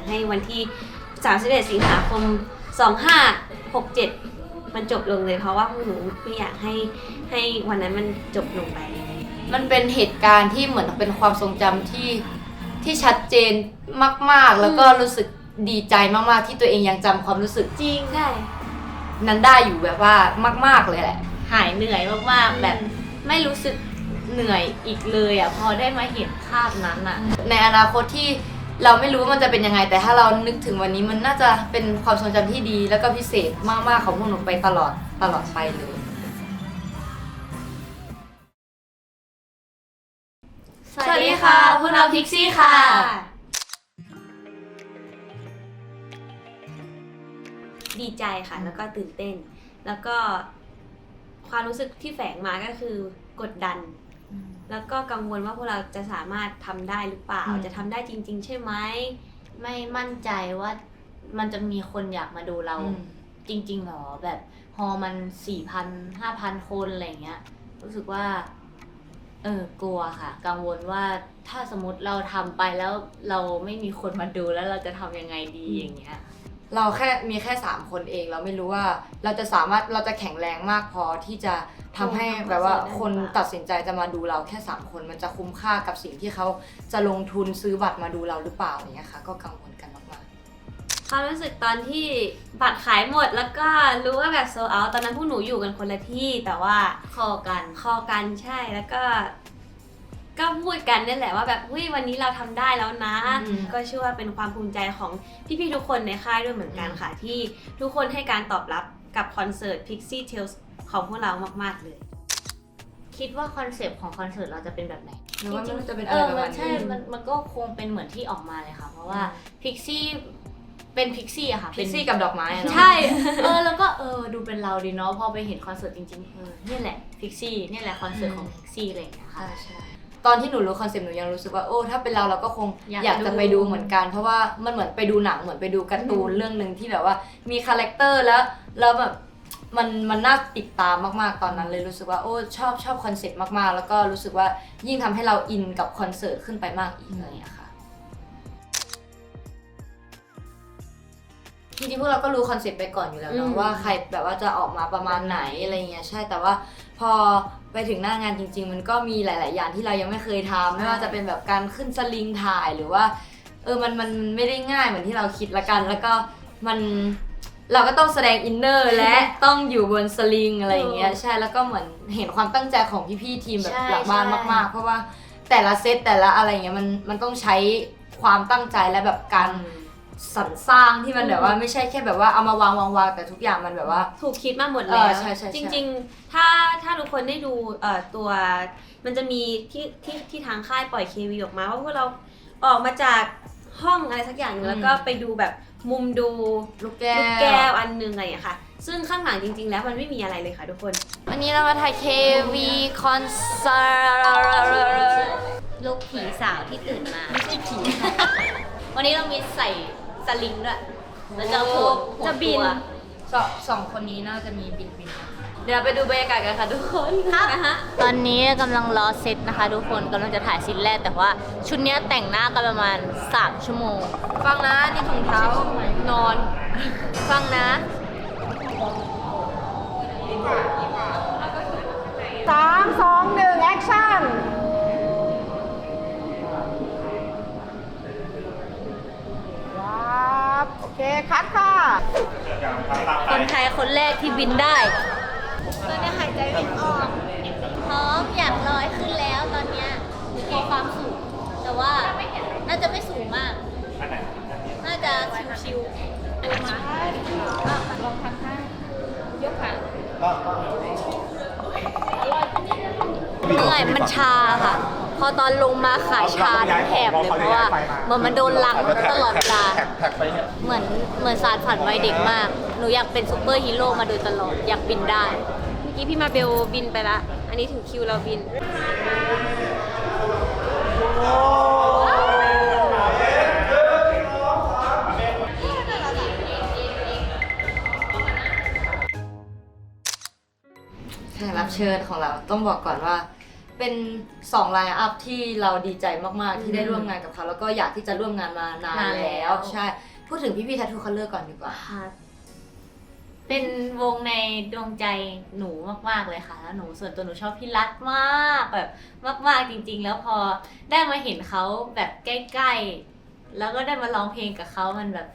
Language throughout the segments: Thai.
ให้วันที่31สิงหาคม2567มันจบลงเลยเพราะว่าพวกหนูไม่อยากให้วันนั้นมันจบลงไปมันเป็นเหตุการณ์ที่เหมือนเป็นความทรงจำที่ชัดเจนมากๆแล้วก็รู้สึกดีใจมากๆที่ตัวเองยังจำความรู้สึกจริงใช่นั้นได้อยู่แบบว่ามากๆเลยแหละหายเหนื่อยมากๆแบบไม่รู้สึกเหนื่อยอีกเลยอ่ะพอได้มาเห็นภาพนั้นอ่ะในอนาคตที่เราไม่รู้ว่ามันจะเป็นยังไงแต่ถ้าเรานึกถึงวันนี้มันน่าจะเป็นความทรงจำที่ดีแล้วก็พิเศษมากๆของพวกหนูไปตลอดไปเลยสวัสดีค่ะพวกเราพิกซี่ค่ะดีใจค่ะแล้วก็ตื่นเต้นแล้วก็ความรู้สึกที่แฝงมาก็คือกดดันแล้วก็กังวลว่าพวกเราจะสามารถทำได้หรือเปล่าจะทำได้จริงๆใช่ไหมไม่มั่นใจว่ามันจะมีคนอยากมาดูเราจริงๆหรอแบบพอมัน 4,000 5,000 คนอะไรเงี้ยรู้สึกว่ากลัวค่ะกังวลว่าถ้าสมมติเราทำไปแล้วเราไม่มีคนมาดูแล้วเราจะทำยังไงดีอย่างเงี้ยเรามีแค่3คนเองเราไม่รู้ว่าเราจะแข็งแรงมากพอที่จะทำให้แบบว่าคนตัดสินใจจะมาดูเราแค่3คนมันจะคุ้มค่ากับสิ่งที่เขาจะลงทุนซื้อบัตรมาดูเราหรือเปล่าอย่างเงี้ยค่ะก็กังวลกันมากๆความรู้สึกตอนที่บัตรขายหมดแล้วก็รู้ว่าแบบโซลด์เอาท์ตอนนั้นพวกหนูอยู่กันคนละที่แต่ว่าคอกันใช่แล้วก็พูดกันนี่แหละว่าแบบวันนี้เราทำได้แล้วนะก็เชื่อว่าเป็นความภูมิใจของพี่ๆทุกคนในค่ายด้วยเหมือนกันค่ะที่ทุกคนให้การตอบรับกับคอนเสิร์ต Pixie Tales ของพวกเรามากๆเลยคิดว่าคอนเซปต์ของคอนเสิร์ตเราจะเป็นแบบไหนหรือว่ามันจะเป็นอะไรประมาณนี้ใช่มันก็คงเป็นเหมือนที่ออกมาเลยค่ะเพราะว่า Pixie เป็นพิกซี่อะค่ะพิกซี่กับดอกไม้อะเนาะใช่แล้วก็ดูเป็นเราดีเนาะพอไปเห็นคอนเสิร์ตจริงๆนี่แหละพิกซี่นี่แหละคอนเสิร์ตของพิกซี่อะไรอย่างเงี้ยค่ะใช่ตอนที่หนูรู้คอนเซ็ปต์หนูยังรู้สึกว่าถ้าเป็นเราก็คงอยากจะไปดูเหมือนกันเพราะว่ามันเหมือนไปดูหนังเหมือนไปดูการ์ตูนเรื่องนึงที่แบบว่ามีคาแรคเตอร์แล้วแบบมันน่าติดตามมากๆตอนนั้นเลยรู้สึกว่าชอบคอนเซ็ปต์มากๆแล้วก็รู้สึกว่ายิ่งทำให้เราอินกับคอนเสิร์ตขึ้นไปมากอีกอะไรอย่างเงี้ยค่ะจริงๆพวกเราก็รู้คอนเซ็ปต์ไปก่อนอยู่แล้วเนาะว่าใครแบบว่าจะออกมาประมาณไหนอะไรเงี้ยใช่แต่ว่าพอไปถึงหน้างานจริงๆมันก็มีหลายๆอย่างที่เรายังไม่เคยทำไม่ว่าจะเป็นแบบการขึ้นสลิงถ่ายหรือว่ามันไม่ได้ง่ายเหมือนที่เราคิดละกันแล้วก็เราก็ต้องแสดงอินเนอร์และต้องอยู่บนสลิงอะไรอย่างเงี้ยใช่แล้วก็เหมือนเห็นความตั้งใจของพี่ๆทีมแบบหลังบ้านมากๆเพราะว่าแต่ละเซตแต่ละอะไรเงี้ยมันต้องใช้ความตั้งใจและแบบการสรรสร้างที่มันแบบว่าไม่ใช่แค่แบบว่าเอามาวางแต่ทุกอย่างมันแบบว่าถูกคิดมาหมดแล้วใช่จริงๆถ้าทุกคนได้ดูตัวมันจะมีที่ทางค่ายปล่อยเควีออกมาว่าพวกเราออกมาจากห้องอะไรสักอย่างนึงแล้วก็ไปดูแบบมุมดูลูกแก้วอันนึงอะไรอย่างเงี้ยค่ะซึ่งข้างหลังจริงๆแล้วมันไม่มีอะไรเลยค่ะทุกคนวันนี้เรามาถ่าย KV คอนเสิร์ตลูกผีสาวที่ตื่นมาไม่ใช่ผีวันนี้เรามีใส่สลิงด้วยแล้วจะโหดจะบินสองคนนี้น่าจะมีบินเดี๋ยวไปดูบรรยากาศกันค่ะทุกคนค่ะตอนนี้กำลังรอเซตนะคะทุกคนกำลังจะถ่ายซีนแรกแต่ว่าชุดนี้แต่งหน้ากันประมาณ3 ชั่วโมงฟังนะนี่ถุงเท้านอนฟังนะ3 2 1แอคชั่นโอเคคัดค่ะคนไทยคนแรกที่บินได้ตอนนี้หายใจไม่ออกพร้อมอยากลอยขึ้นแล้วตอนนี้มีความสูงแต่ว่าน่าจะไม่สูงมากน่าจะชิวๆลองทำท่ายกขาเหนื่อยมันชาค่ะพอตอนลงมาขาชาทั้งแถบเลยเพราะว่ามันโดนลังตลอดเวลาเหมือนสารฝันวัยเด็กมากหนูอยากเป็นซูเปอร์ฮีโร่มาโดยตลอดอยากบินได้เมื่อกี้พี่มาเบลบินไปละอันนี้ถึงคิวเราบินแขกรับเชิญของเราต้องบอกก่อนว่า เป็น2ไลน์อัพที่เราดีใจมากๆที่ได้ร่วมงานกับเขาแล้วก็อยากที่จะร่วมงานมานานแล้วใช่พูดถึงพี่ๆ Tattoo Color ก่อนดีกว่า เป็นวงในดวงใจหนูมากๆเลยค่ะแล้วหนูส่วนตัวหนูชอบพี่รัฐมากแบบมากๆจริงๆแล้วพอได้มาเห็นเขาแบบใกล้ๆแล้วก็ได้มาร้องเพลงกับเขามันแบบ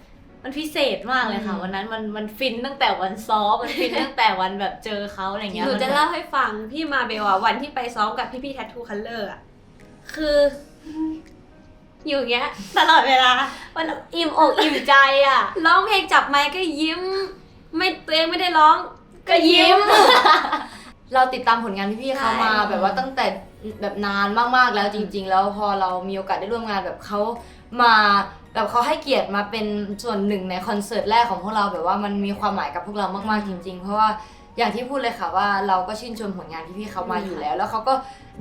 มันพิเศษมากเลยค่ะวันนั้นมันฟินตั้งแต่วันซ้อมมันฟินตั้งแต่วันแบบเจอเขาอะไรเงี้ย หนูจะเล่าให้ฟังพี่มาเบลอะวันที่ไปซ้อมกับพี่ๆ Tattoo Color อะคืออยู่อย่างเงี้ยตลอดเวลา มันอิ่มอกอิ่มใจอ่ะ ร้องเพลงจับไมค์ก็ยิ้ม ไม่ตัวเองไม่ได้ร้องก็ยิ้ม เราติดตามผลงานพี่ๆเขามา ใช่ แบบว่าตั้งแต่แบบนานมากๆแล้วจริง ๆ แล้วพอเรามีโอกาสได้ร่วมงานแบบเขามาแบบเขาให้เกียรติมาเป็นส่วนหนึ่งในคอนเสิร์ตแรกของพวกเราแบบว่ามันมีความหมายกับพวกเรามากๆจริง ๆ เพราะว่าอย่างที่พูดเลยค่ะว่าเราก็ชื่นชมผลงานพี่ๆเขามาอยู่แล้ว แล้วเขาก็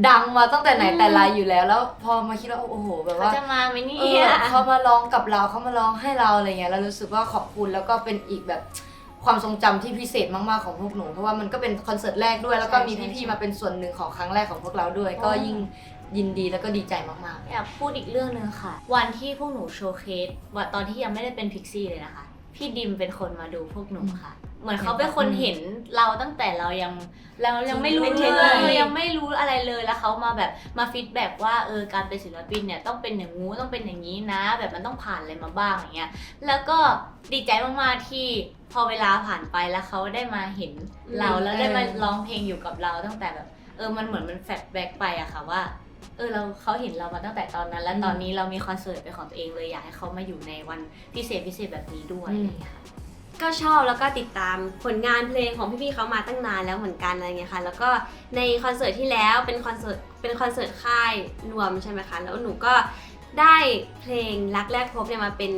ดังมาตั้งแต่ไหนแต่ไรอยู่แล้วแล้วพอมาคิดว่าโอ้โหแบบ เขา ว่า จะมาไหมเนี่ เอย อเขามาร้องกับเราเขามาร้องให้เราอะไรเงี้ยเรารู้สึกว่าขอบคุณแล้วก็เป็นอีกแบบความทรงจำที่พิเศษมากๆของพวกหนูเพราะว่ามันก็เป็นคอนเสิร์ตแรกด้วยแล้วก็มีพี่ๆมาเป็นส่วนหนึ่งของครั้งแรกของพวกเราด้วย ก็ยิ่งยินดีแล้วก็ดีใจมากๆ อยากพูดอีกเรื่องนึงค่ะ วันที่พวกหนูโชว์เคสว่าตอนที่ยังไม่ได้เป็นพิกซี่เลยนะคะพี่ดิมเป็นคนมาดูพวกหนูค่ะ เหมือนเขาเป็นคนเห็นเราตั้งแต่เรายังไม่รู้ เป็นเทรน เล เนอร์ ยยังไม่รู้อะไรเลยแล้วเขามาแบบมาฟีดแบ็กว่าการเป็นศิลปินเนี่ยต้องเป็นอย่างงู้ต้องเป็นอย่างนี้นะ แบบมันต้องผ่านอะไรมาบ้างอย่างเงี้ยแล้วก็ดีใจมากๆที่พอเวลาผ่านไปแล้วเขาได้มาเห็นเราแล้วได้มาร้องเพลงอยู่กับเราตั้งแต่แบบมันเหมือนมันแฟลชแบ็กไปอะค่ะว่าเขาเห็นเรามาตั้งแต่ตอนนั้น และตอนนี้เรามีคอนเสิร์ตเป็นของตัวเองเลยอยากให้เขามาอยู่ในวันพิเศษแบบนี้ด้วยอะไรอย่างเงี้ยค่ะ ก็ชอบแล้วก็ติดตามผลงานเพลงของพี่ๆเขามาตั้งนานแล้วเหมือนกันอะไรเงี้ยค่ะแล้วก็ในคอนเสิร์ตที่แล้วเป็นคอนเสิร์ตค่ายรวมใช่ไหมคะแล้วหนูก็ได้เพลงรักแรกพบเนี่ยมาเป็น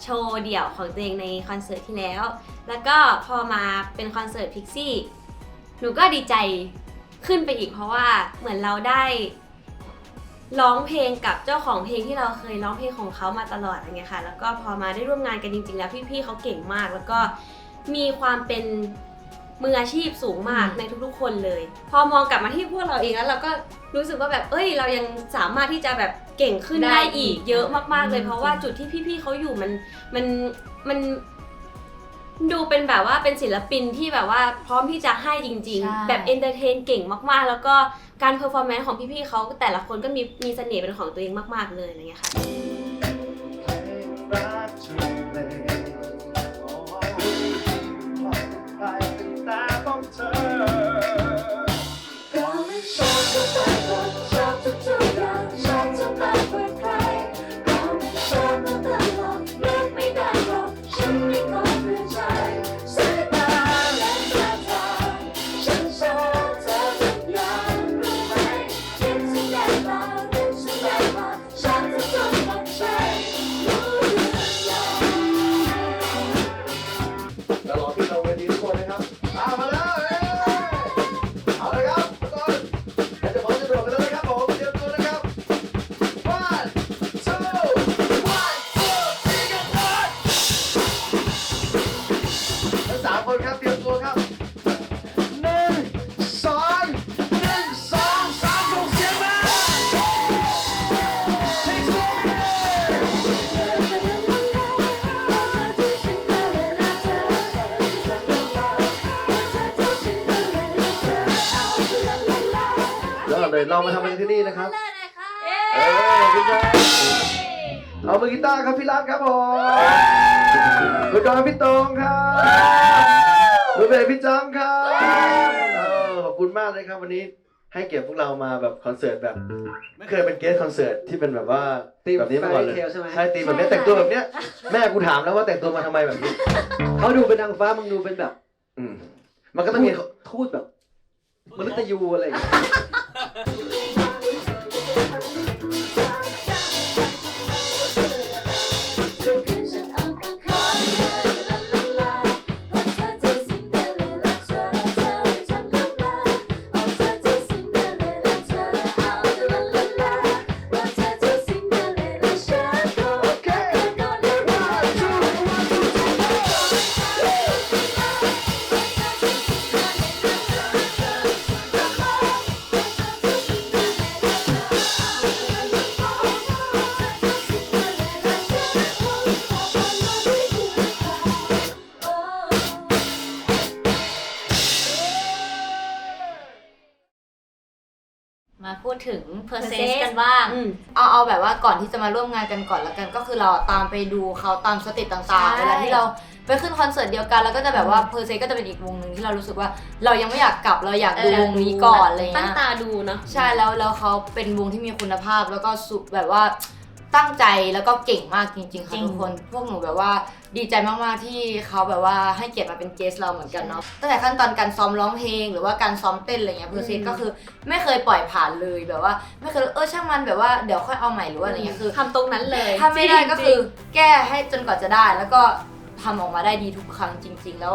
โชว์เดี่ยวของตัวเองในคอนเสิร์ตที่แล้วแล้วก็พอมาเป็นคอนเสิร์ตพิกซี่หนูก็ดีใจขึ้นไปอีกเพราะว่าเหมือนเราได้ร้องเพลงกับเจ้าของเพลงที่เราเคยร้องเพลงของเขามาตลอดอะไรเงี้ยค่ะแล้วก็พอมาได้ร่วมงานกันจริงๆแล้วพี่ๆเขาเก่งมากแล้วก็มีความเป็นมืออาชีพสูงมากในทุกๆคนเลยพอมองกลับมาที่พวกเราเองแล้วเราก็รู้สึกว่าแบบเรายังสามารถที่จะแบบเก่งขึ้นได้อีกเยอะมากๆเลยเพราะว่าจุดที่พี่ๆเขาอยู่มันดูเป็นแบบว่าเป็นศิลปินที่แบบว่าพร้อมที่จะให้จริง ใช่ ๆแบบเอนเตอร์เทนเก่งมากๆแล้วก็การเพอร์ฟอร์แมนซ์ของพี่ๆเขาแต่ละคนก็มีเสน่ห์เป็นของตัวเองมากๆเลยอะไรเงี้ยค่ะ แล้วรอที่เราเวทีทุกคนนะครับมาแล้วเอาเลยครับทุกคนจะพร้อมจะโดดกันแล้วนะครับผมเตรียมตัวนะครับ one two 3 กันก่อนทั้ง3 คนครับเตรียมตัวครับ1 2 3ส่งเสียงมาเรามาทำอะไรที่นี่นะครับขอบคุณครับเอามือกีตาร์ครับพี่รัตครับผมมือกลองพี่ตรงครับมือเบสพี่จำครับขอบคุณมากเลยครับวันนี้ให้เกียรติพวกเรามาแบบคอนเสิร์ตแบบไม่เคยเป็นเกสคอนเสิร์ตที่เป็นแบบว่าแบบนี้มาก่อนเลยใช่ตีแบบนี้แต่งตัวแบบเนี้ยแม่กูถามแล้วว่าแต่งตัวมาทำไมแบบนี้ เขาดูเป็นนางฟ้ามึงดูเป็นแบบ มันก็ต้องมี ทูตแบบมนุษย์ยูอะไรอย่างเงี้ย ดถึง process กันบ้าง เอาแบบว่าก่อนที่จะมาร่วมงานกันก่อนแล้วกันก็คือเราตามไปดูเขาตามสเตจต่างๆ ใช่ เวลาที่เราไปขึ้นคอนเสิร์ตเดียวกันแล้วก็จะแบบว่าเพอร์เซก็จะเป็นอีกวงหนึ่งที่เรารู้สึกว่าเรายังไม่อยากกลับเราอยากดูวงนี้ก่อนอะไร ตั้ เงี้ ง ย ตาดูเนาะ ใช่แล้วเขาเป็นวงที่มีคุณภาพแล้วก็สุดแบบว่าตั้งใจแล้วก็เก่งมากจริงๆค่ะทุกคนพวกหนูแบบว่าดีใจมากๆที่เขาแบบว่าให้เกียรติมาเป็นเกสเราเหมือนกันเนาะตั้งแต่ขั้นตอนการซ้อมร้องเพลงหรือว่าการซ้อมเต้นอะไรเงี้ยเพอร์เซก็คือไม่เคยปล่อยผ่านเลยแบบว่าไม่เคยช่างมันแบบว่าเดี๋ยวค่อยเอาใหม่หรือว่าอะไรเงี้ยคือ ทำตรงนั้นเลย ถ้าไม่ได้ก็คือแก้ให้จนกว่าจะได้แล้วก็ทำออกมาได้ดีทุกครั้งจริง ๆ แล้ว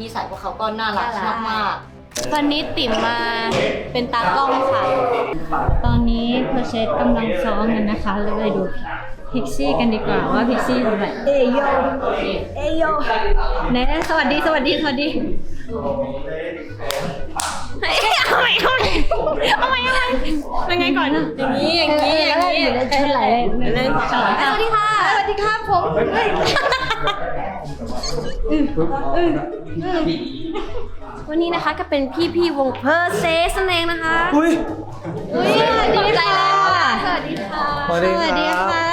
นิสัยพวกเขาก็น่ารักมากๆ วันนี้ติ๋มมาเป็นตากล้องค่ะ ตอนนี้เพอร์เซสกำลังซ้อมกันนะคะเราไปดูพิกซี่กันดีกว่าว่าพิกซี่เป็นแบบเอโยไหนสวัสดีเฮ้ยเอาใหม่เป็นไงก่อนนะอย่างนี้อยู่ในชุดไหลเลย1 2 3สวัสดีค่ะผมวันนี้นะคะก็เป็นพี่วงเพอร์เซสนั่นเองนะคะ สวัสดีค่ะ สวัสดีค่ะ สวัสดีค่ะ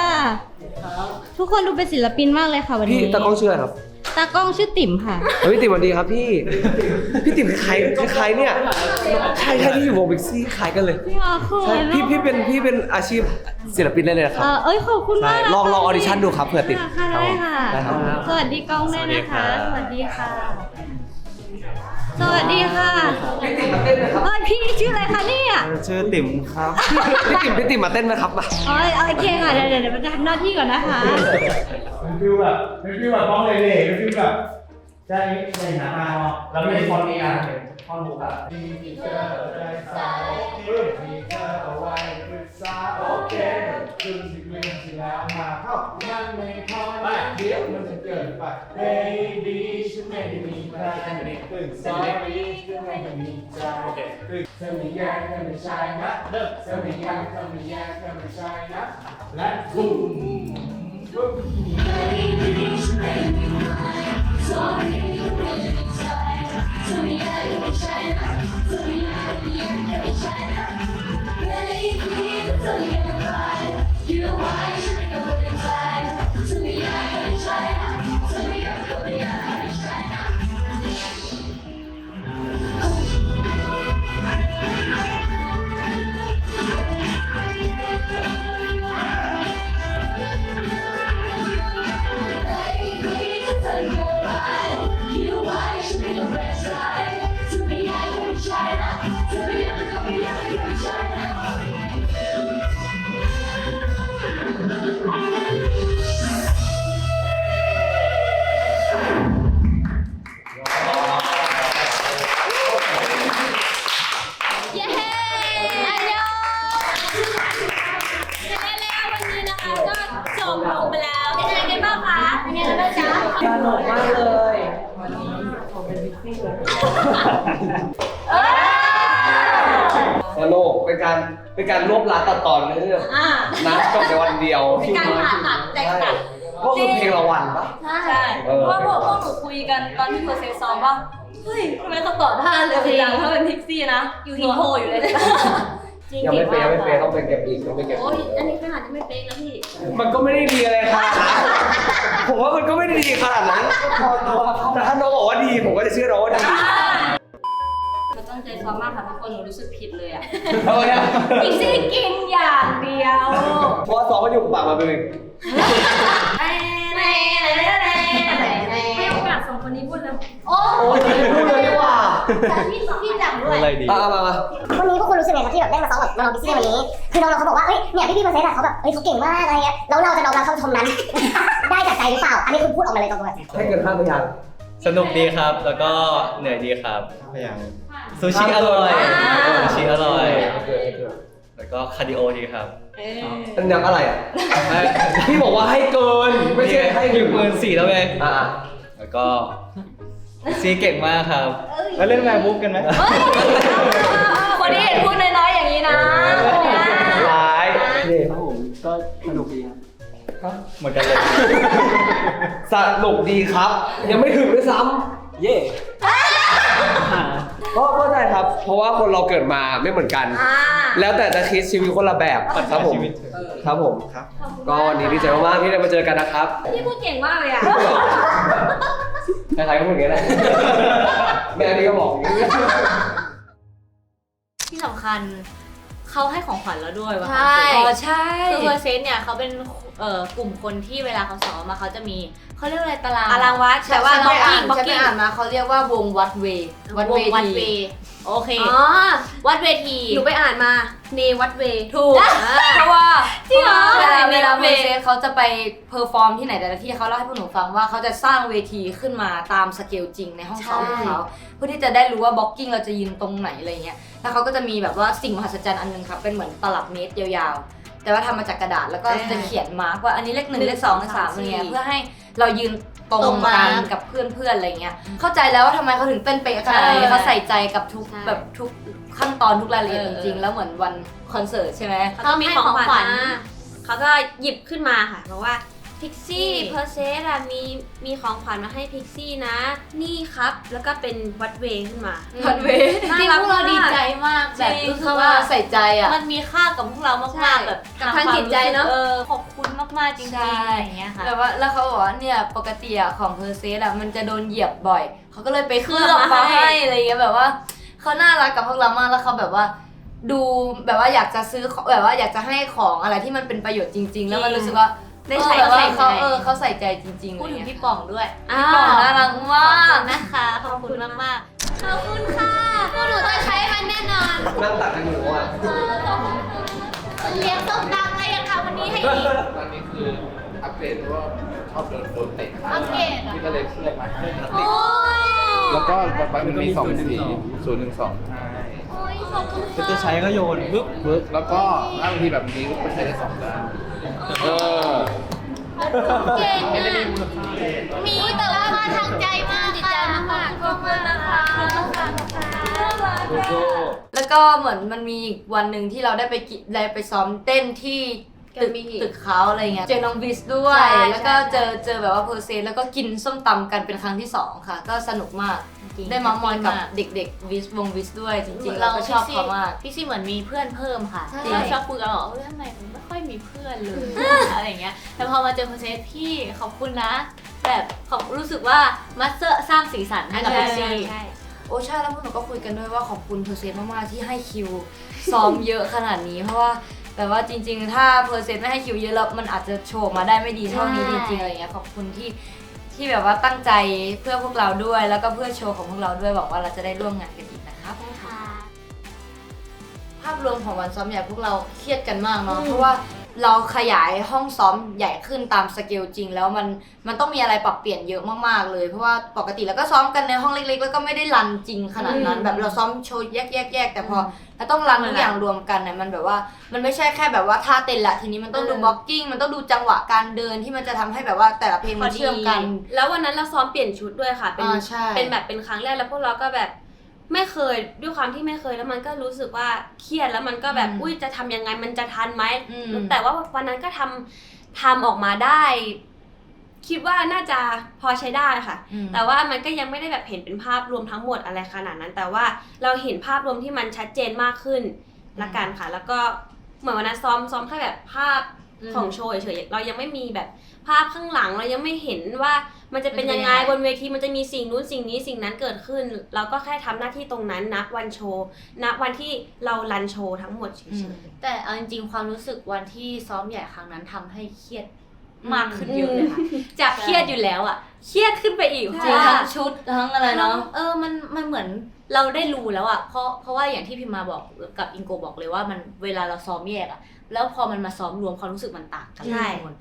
ทุกคนดูเป็นศิลปินมากเลยค่ะวันนี้ พี่ตากล้องชื่ออะไรครับ ตากล้องชื่อติ๋มค่ะ พี่ติ๋มสวัสดีครับพี่ติ๋มคล้ายเนี่ยใช่ที่อยู่วงบิ๊กซี่คล้ายกันเลย พี่อาค ใช่พี่เป็นอาชีพศิลปินได้เลยนะครับ ขอบคุณมาก ลองออดิชั่นดูครับเผื่อติด ค่ะได้ค่ะ ได้ครับ สวัสดีกล้องด้วยนะคะ สวัสดีค่ะ สวัสดีค่ะพี่ชื่ออะไรคะเนี่ย ชื่อติ๋มครับพี่ติ๋มมาเต้นไหมครับมา โอเคค่ะเดี๋ยวไปทำหน้าที่ก่อนนะคะ เป็นฟิลแบบร้องเลยเลยเป็นฟิลแบบใจในหนาตาแล้วไม่ได้คอนนี้อ่ะคอนบุกอ่ะมีเธอใจสาวมีเธอเอาไว้ปรึกษาโอเคคืนที่เรื่องที่แล้วมาเข้ามันไม่พอไปเดี๋ยวมันจะเกินไป baby ฉันไม่ได้มีใครตื่น sorry ฉันไม่ได้มีใจเธอไม่แย่เธอไม่ใช่นะเธอไม่แย่เธอไม่แย่เธอไม่ใช่นะและบูมเย้อันยองแล้ววันนี้นะคะก็จบลงไปแล้วเป็นยังไงกันบ้างคะเป็นยังไงบ้างจ๊ะ สนุกมากเลยสนุกเป็นการรวบรัดตัดตอนเรื่องนัดจบในวันเดียว การผ่าตัดแตกต่าง ก็คือเพลงละวันปะ ใช่เพราะว่าพวกหนูคุยกันตอนที่เพอร์เซสซ้อมว่าเฮ้ยทำไมเขาต่อท่าเร็วจังถ้าเป็นพิกซี่นะอยู่ฮิปโปอยู่เลย ยังไม่เป๊ะต้องไปเก็บอีกต้องไปเก็บ โอ้ยอันนี้ขนาดจะไม่เป๊ะแล้วพี่ มันก็ไม่ได้ดีอะไรขนาดนั้นผมว่ามันก็ไม่ได้ดีขนาดนั้นแต่ถ้าน้องบอกว่าดีผมก็จะเชื่อน้องว่าดี เขาตั้งใจซ้อมมากค่ะทุกคนหนูรู้สึกผิดเลยอ่ะ เอาไง พิกซี่กินอย่างเดียว เพราะว่าซ้อมมันอยู่ปากมาเป็น ให้โอกาสสองคนนี้พูดแล้ว โอ้ยพูดเลยดีกว่า พี่จังด้วย อะไรดีมา วันนี้พวกคุณรู้สึกไงครับที่แบบได้มาซ้อมกับน้องๆพิซซี่ในวันนี้ คือน้องๆเขาบอกว่าเอ้ยเนี่ยพี่ๆเปอร์เซ็นต์อะเขาแบบเอ้ยเขาเก่งมากอะไรเงี้ยแล้วเราจะน้อมรับคำชมนั้น ได้จากใจหรือเปล่า อันนี้คุณพูดออกมาเลยตรงๆ ให้เกิน5 พยางค์ สนุกดีครับ แล้วก็เหนื่อยดีครับซูชิอร่อยซูชิอร่อย แล้วก็คาร์ดิโอดีครับ เป็นยังอะไรอ่ะพี่บอกว่าให้เกินไม่ใช่ให้ อยู่14,000แล้วไง อ่า แล้วก็ซีเก่งมากครับ แล้วเล่นแวร์บุ๊กกันไหม คนที่เห็นพูดน้อยๆอย่างนี้นะ ร้าย นี่ครับผมก็สนุกดีครับ เหมือนกันเลย สนุกดีครับ ยังไม่ถึงด้วยซ้ เย่ ท ก็เข้าใจครับ เพราะว่าคนเราเกิดมาไม่เหมือนกัน แล้วแต่จะคิดชีวิตคนละแบบครับผมครับผมครับก็วันนี้ดีใจมากๆที่ได้มาเจอกันนะครับ พี่พูดเก่งมากเลยอ่ะ ใครๆก็พูดอย่างนี้แหละแม่นี่ก็บอกอย่างนี้ ที่สำคัญเขาให้ของขวัญเราด้วยว่า ใช่ใช่ คือเพอร์เซนต์เนี่ยเขาเป็นกลุ่มคนที่เวลาเขาซ้อมมาเขาจะมีเขาเรียกว่าอะไรตาราง ตารางวัด แต่ว่า บล็อกกิ้งบล็อก ฉันไป กิ้ง อ่านมาเขาเรียกว่าวงวัดเวย์ วัดเวทีโอเค อ๋อ วัดเวที หนูไปอ่านมาเนวัดเว ถูก เพราะว่า จริงเหรอ เวลา ใน เพ เว อ ย์ ร์เซนเขาจะไปเพอร์ฟอร์มที่ไหนแต่ละที่เขาเล่าให้พวกหนูฟังว่าเขาจะสร้างเวทีขึ้นมาตามสเกลจริงในห้องซ้อมของเขาเพื่อที่จะได้รู้ว่าบล็อกกิ้งเราจะยืนตรงไหนอะไรเงี้ยแล้วเขาก็จะมีแบบว่าสิ่งมหัศจรรย์อันนึงครับเป็นเหมือนตลับเมตรยาวๆแต่ว่าทำมาจากกระดาษแล้วก็จะเขียนมาร์กว่าอันนี้เลข 1เลข 2เลข 3อะไรเงี้ยเพื่อให้เรายืนตรงกันกับเพื่อนๆอะไรเงี้ยเข้าใจแล้วว่าทำไมเขาถึงเต้นเป๊ะขนาดนี้เขาใส่ใจกับทุกแบบทุกขั้นตอนทุกรายละเอียดจริงๆแล้วเหมือนวันคอนเสิร์ตใช่ไหม เขาก็มีของขวัญมาเขาก็หยิบขึ้นมาค่ะบอกว่าพิกซี่เพอร์เซสอะมีของขวัญมาให้พิกซี่นะ นี่ครับ แล้วก็เป็นวัดเวขึ้นมา วัดเว จริงพวกเราดีใจมากแบบรู้สึกว่า ใส่ใจอ่ะ มันมีค่ากับพวกเรามากๆแบบ กับทางจิตใจเนอะ ขอบคุณมากๆจริงๆอย่างเงี้ยค่ะ แบบว่าแล้วเขาบอกว่าเนี่ยปกติอะของเพอร์เซสอะมันจะโดนเหยียบบ่อยเขาก็เลยไปเคลือบมาให้อะไรเงี้ยแบบว่าเขาน่ารักกับพวกเรามากแล้วเขาแบบว่าดูแบบว่าอยากจะซื้อแบบว่าอยากจะให้ของอะไรที่มันเป็นประโยชน์จริง ๆ แล้วมันรู้สึกว่า ได้ใช้ แบบว่า ใส่ เขา ใจ เขาใส่ใจจริงๆ พูดถึง เลย พี่ป๋องด้วย อ่า พี่ป๋องน่ารักมา ขอบคุ ก ณนะคะขอบคุณมากๆขอบคุณค่ะพวกหนูจะใช้มันแน่นอน นั่งตัดกันอยู่อ่ะ เลี้ยงส้มตำอะไรกันคะวันนี้ให้ดี ตอนนี้คืออัปเดตว่าชอบโดนเตะขา อัปเดตอะ ที่ก็เลยเครียดมาให้ โอ้ย แล้วก็มันมี2 สี012ใช่ โอ้ยขอบคุณ จะใช้ก็โยนปึ๊บ ปึ๊บแล้วก็ถ้าบางทีแบบนี้ก็ใช้ได้2 ด้านเออ เก่งอ่ะมีแต่ว่ามาทางใจมากจิตใจมากขอบคุณนะคะขอบคุณค่ะ แล้วก็เหมือนมันมีอีกวันหนึ่งที่เราได้ไปซ้อมเต้นที่ตึกเขาอะไรเงี้ยเจอน้องบิสด้วย ใช่ แล้วก็เจอแบบว่าเพอร์เซนแล้วก็กินส้มตำกันเป็นครั้งที่ 2 ค่ะ ก็สนุกมากได้เมามอยกับเด็กๆวิสด้วยจริงๆเราก็ชอบเขามาก พี่ซี่เหมือนมีเพื่อนเพิ่มค่ะ ใช่ เราชอบคุยกันบอกว่าทำไมผมไม่ค่อยมีเพื่อนเลย อะไรอย่างเงี้ยแต่พอมาเจอเพอร์เซนพี่ขอบคุณนะ แบบขอบรู้สึกว่ามาสร้างสีสันให้กับพี่ซี่ โอ้ใช่แล้วพวกหนูก็คุยกันด้วยว่าขอบคุณเพอร์เซนมากๆที่ให้คิวซ้อมเยอะขนาดนี้เพราะว่าแบบว่าจริงๆ ถ้าเพอร์เซนไม่ให้คิวเยอะแล้วมันอาจจะโชว์มาได้ไม่ดีเท่านี้จริงๆอะไรเงี้ยขอบคุณที่แบบว่าตั้งใจเพื่อพวกเราด้วย แล้วก็เพื่อโชว์ของพวกเราด้วยหวังว่าเราจะได้ร่วมงานกันอีกนะครับภาพรวมของวันซ้อมใหญ่พวกเราเครียดกันมากเนาะเพราะว่าเราขยายห้องซ้อมใหญ่ขึ้นตามสเกลจริงแล้วมันต้องมีอะไรปรับเปลี่ยนเยอะมากๆเลยเพราะว่าปกติเราก็ซ้อมกันในห้องเล็กๆแล้วก็ไม่ได้รันจริงขนาดนั้นแบบเราซ้อมโชว์แยกๆแต่พอเราต้องรันทุกอย่างรวมกันเนี่ยมันแบบว่ามันไม่ใช่แค่แบบว่าท่าเต้นละทีนี้มันต้องดูบล็อกกิ้งมันต้องดูจังหวะการเดินที่มันจะทำให้แบบว่าแต่ละเพลงมันเชื่อมกัน แล้ววันนั้นเราซ้อมเปลี่ยนชุดด้วยค่ะ เป็น ใช่ เป็นแบบเป็นครั้งแรกแล้วพวกเราก็แบบไม่เคยด้วยความที่ไม่เคยแล้วมันก็รู้สึกว่าเครียดแล้วมันก็แบบอุ้ยจะทำยังไงมันจะทันไหมแต่ว่าวันนั้นก็ทำออกมาได้ คิดว่าน่าจะพอใช้ได้ค่ะ แต่ว่ามันก็ยังไม่ได้แบบเห็นเป็นภาพรวมทั้งหมดอะไรขนาดนั้น แต่ว่าเราเห็นภาพรวมที่มันชัดเจนมากขึ้นละกันค่ะ แล้วก็เหมือนวันนั้นซ้อมแค่แบบภาพของโชว์เฉยๆเรายังไม่มีแบบภาพข้างหลังเรายังไม่เห็นว่ามันจะเป็นยังไงบนเวทีมันจะมีสิ่งนู้นสิ่งนี้สิ่งนั้นเกิดขึ้น เราก็แค่ทำหน้าที่ตรงนั้นนับวันโชว์นับวันที่เรารันโชว์ทั้งหมดเฉยๆ แต่เอาจริงๆความรู้สึกวันที่ซ้อมใหญ่ครั้งนั้นทำให้เครียดมากขึ้นเยอะเลยค่ะจากเครียดอยู่แล้วอ่ะเครียดขึ้นไปอีก จริงทั้งชุดทั้งอะไรเนาะ มันเหมือนเราได้รู้แล้วอ่ะเพราะว่าอย่างที่พิมมาบอกกับอิงโกบอกเลยว่ามันเวลาเราซ้อมแยกอ่ะแล้วพอมันมาซ้อมรวมความรู้สึกมันต่างกัน ใช่ ทุกคน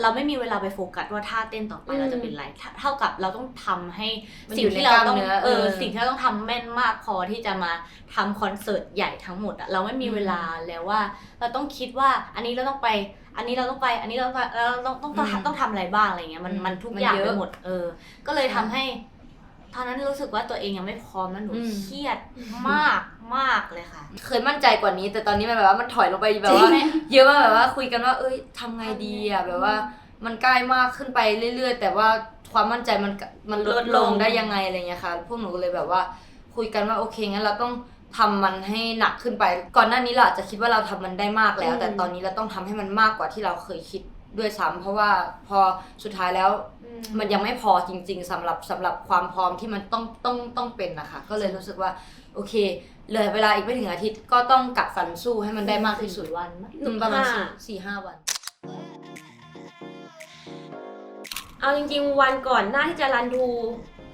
เราไม่มีเวลาไปโฟกัสว่าท่าเต้นต่อไปเราจะเป็นไรเท่ากับเราต้องทำให้ มัน สิ่ อง ยู่ ที่เราต้อง ในกล้ามเนื้อสิ่งที่เราต้องทำแม่นมากพอที่จะมาทำคอนเสิร์ตใหญ่ทั้งหมดอะเราไม่มีเวลาแล้วว่าเราต้องคิดว่าอันนี้เราต้องไปอันนี้เราต้องไปอันนี้เราต้องทำอะไรบ้างอะไรเงี้ยมันทุกอย่างไปหมดก็เลยทำให้ตอนนั้นรู้สึกว่าตัวเองยังไม่พร้อมแล้วหนูเครียดมากเลยค่ะ เคยมั่นใจกว่านี้ แต่ตอนนี้มันแบบว่ามันถอยลงไปแบบว่าเยอะมากแบบว่าคุยกันว่าเอ้ยทำไงดีอ่ะแบบว่ามันใกล้มากขึ้นไปเรื่อยๆแต่ว่าความมั่นใจมันลดลงได้ยังไงอะไรเงี้ยค่ะพวกหนูก็เลยแบบว่า คุยกันว่าโอเคงั้นเราต้องทำมันให้หนักขึ้นไป ก่อนหน้านี้เราอาจจะคิดว่าเราทำมันได้มากแล้ว แต่ตอนนี้เราต้องทำให้มันมากกว่าที่เราเคยคิดด้วยซ้ำเพราะว่าพอสุดท้ายแล้วมันยังไม่พอจริงๆสำหรับความพร้อมที่มันต้องเป็นนะคะก็เลยรู้สึกว่าโอเคเหลือเวลาอีกไม่ถึงอาทิตย์ก็ต้องกัดฟันสู้ให้มันได้มากที่สุดวันประมาณ4-5 วัน เอาจริงๆวันก่อนหน้าที่จะรันทู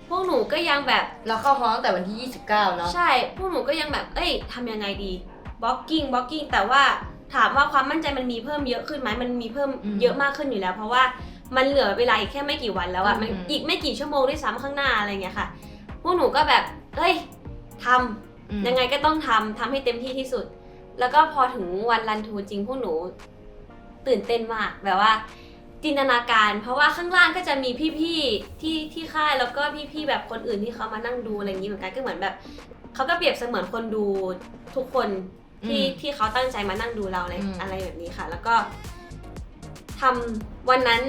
พวกหนูก็ยังแบบ เราเข้าห้องตั้งแต่วันที่29เนาะใช่พวกหนูก็ยังแบบทำยังไงดีบล็อกกิ้งแต่ว่าถามว่าความมั่นใจมันมีเพิ่มเยอะขึ้นไหมมันมีเพิ่มเยอะมากขึ้นอยู่แล้ว เพราะว่ามันเหลือเวลาอีกแค่ไม่กี่วันแล้วอะมันอีกไม่กี่ชั่วโมงด้วยซ้ำข้างหน้าอะไรเงี้ยค่ะพวกหนูก็แบบทำยังไงก็ต้องทำให้เต็มที่ที่สุดแล้วก็พอถึงวันรันทูจริงพวกหนูตื่นเต้นมากแบบว่าจินตนาการเพราะว่าข้างล่างก็จะมีพี่ๆที่ค่ายแล้วก็พี่ๆแบบคนอื่นที่เขามานั่งดูอะไรอย่างนี้เหมือนกันก็เหมือนแบบเขาก็เปรียบเสมือนคนดูทุกคนที่เขาตั้งใจมานั่งดูเราอะไรแบบนี้ค่ะแล้วก็ทำวันนั้น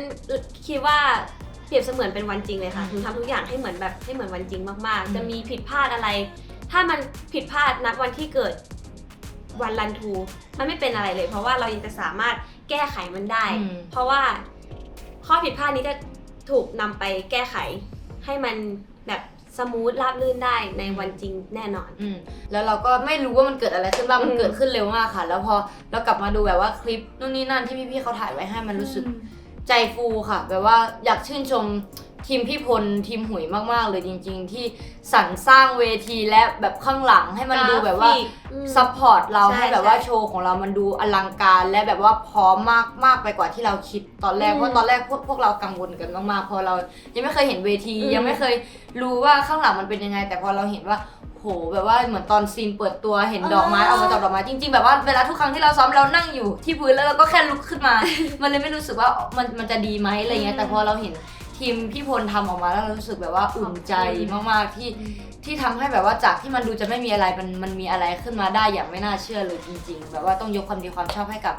คิดว่าเปรียบเสมือนเป็นวันจริงเลยค่ะทำทุกอย่างให้เหมือนวันจริงมากๆจะมีผิดพลาดอะไรถ้ามันผิดพลาดณวันที่เกิดวันรันทูมันไม่เป็นอะไรเลยเพราะว่าเรายังจะสามารถแก้ไขมันได้เพราะว่าข้อผิดพลาดนี้จะถูกนำไปแก้ไขให้มันแบบสมูทราบรื่นได้ในวันจริงแน่นอนแล้วเราก็ไม่รู้ว่ามันเกิดอะไรขึ้นบ้างมันเกิดขึ้นเร็วมากค่ะแล้วพอเรากลับมาดูแบบว่าคลิปนู่นนี่นั่นที่พี่ๆเขาถ่ายไว้ให้มันรู้สึกใจฟูค่ะแบบว่าอยากชื่นชมทีมพี่พลทีมหุยมากๆเลยจริงๆที่สรรสร้างเวทีและแบบข้างหลังให้มันดูแบบว่าซัพพอร์ตเราให้แบบว่าโชว์ของเรามันดูอลังการและแบบว่าพร้อมมากไปกว่าที่เราคิดตอนแรกเพราะตอนแรกพวกเรากังวลกันมากๆพอเรายังไม่เคยเห็นเวทียังไม่เคยรู้ว่าข้างหลังมันเป็นยังไงแต่พอเราเห็นว่าโหแบบว่าเหมือนตอนซีนเปิดตัวเห็นดอกไม้ออกมาจากดอกไม้จริงๆแบบว่าเวลาทุกครั้งที่เราซ้อมเรานั่งอยู่ที่พื้นแล้วเราก็แค่ลุกขึ้นมา มันเลยไม่รู้สึกว่ามันจะดีไหมอะไรเงี้ยแต่พอเราเห็นทีมพี่พลทำออกมาแล้วเรารู้สึกแบบว่าอุ่นใจมากๆที่ทำให้แบบว่าจากที่มันดูจะไม่มีอะไรมันมีอะไรขึ้นมาได้อย่างไม่น่าเชื่อเลยจริงๆแบบว่าต้องยกความดีความชอบให้กับ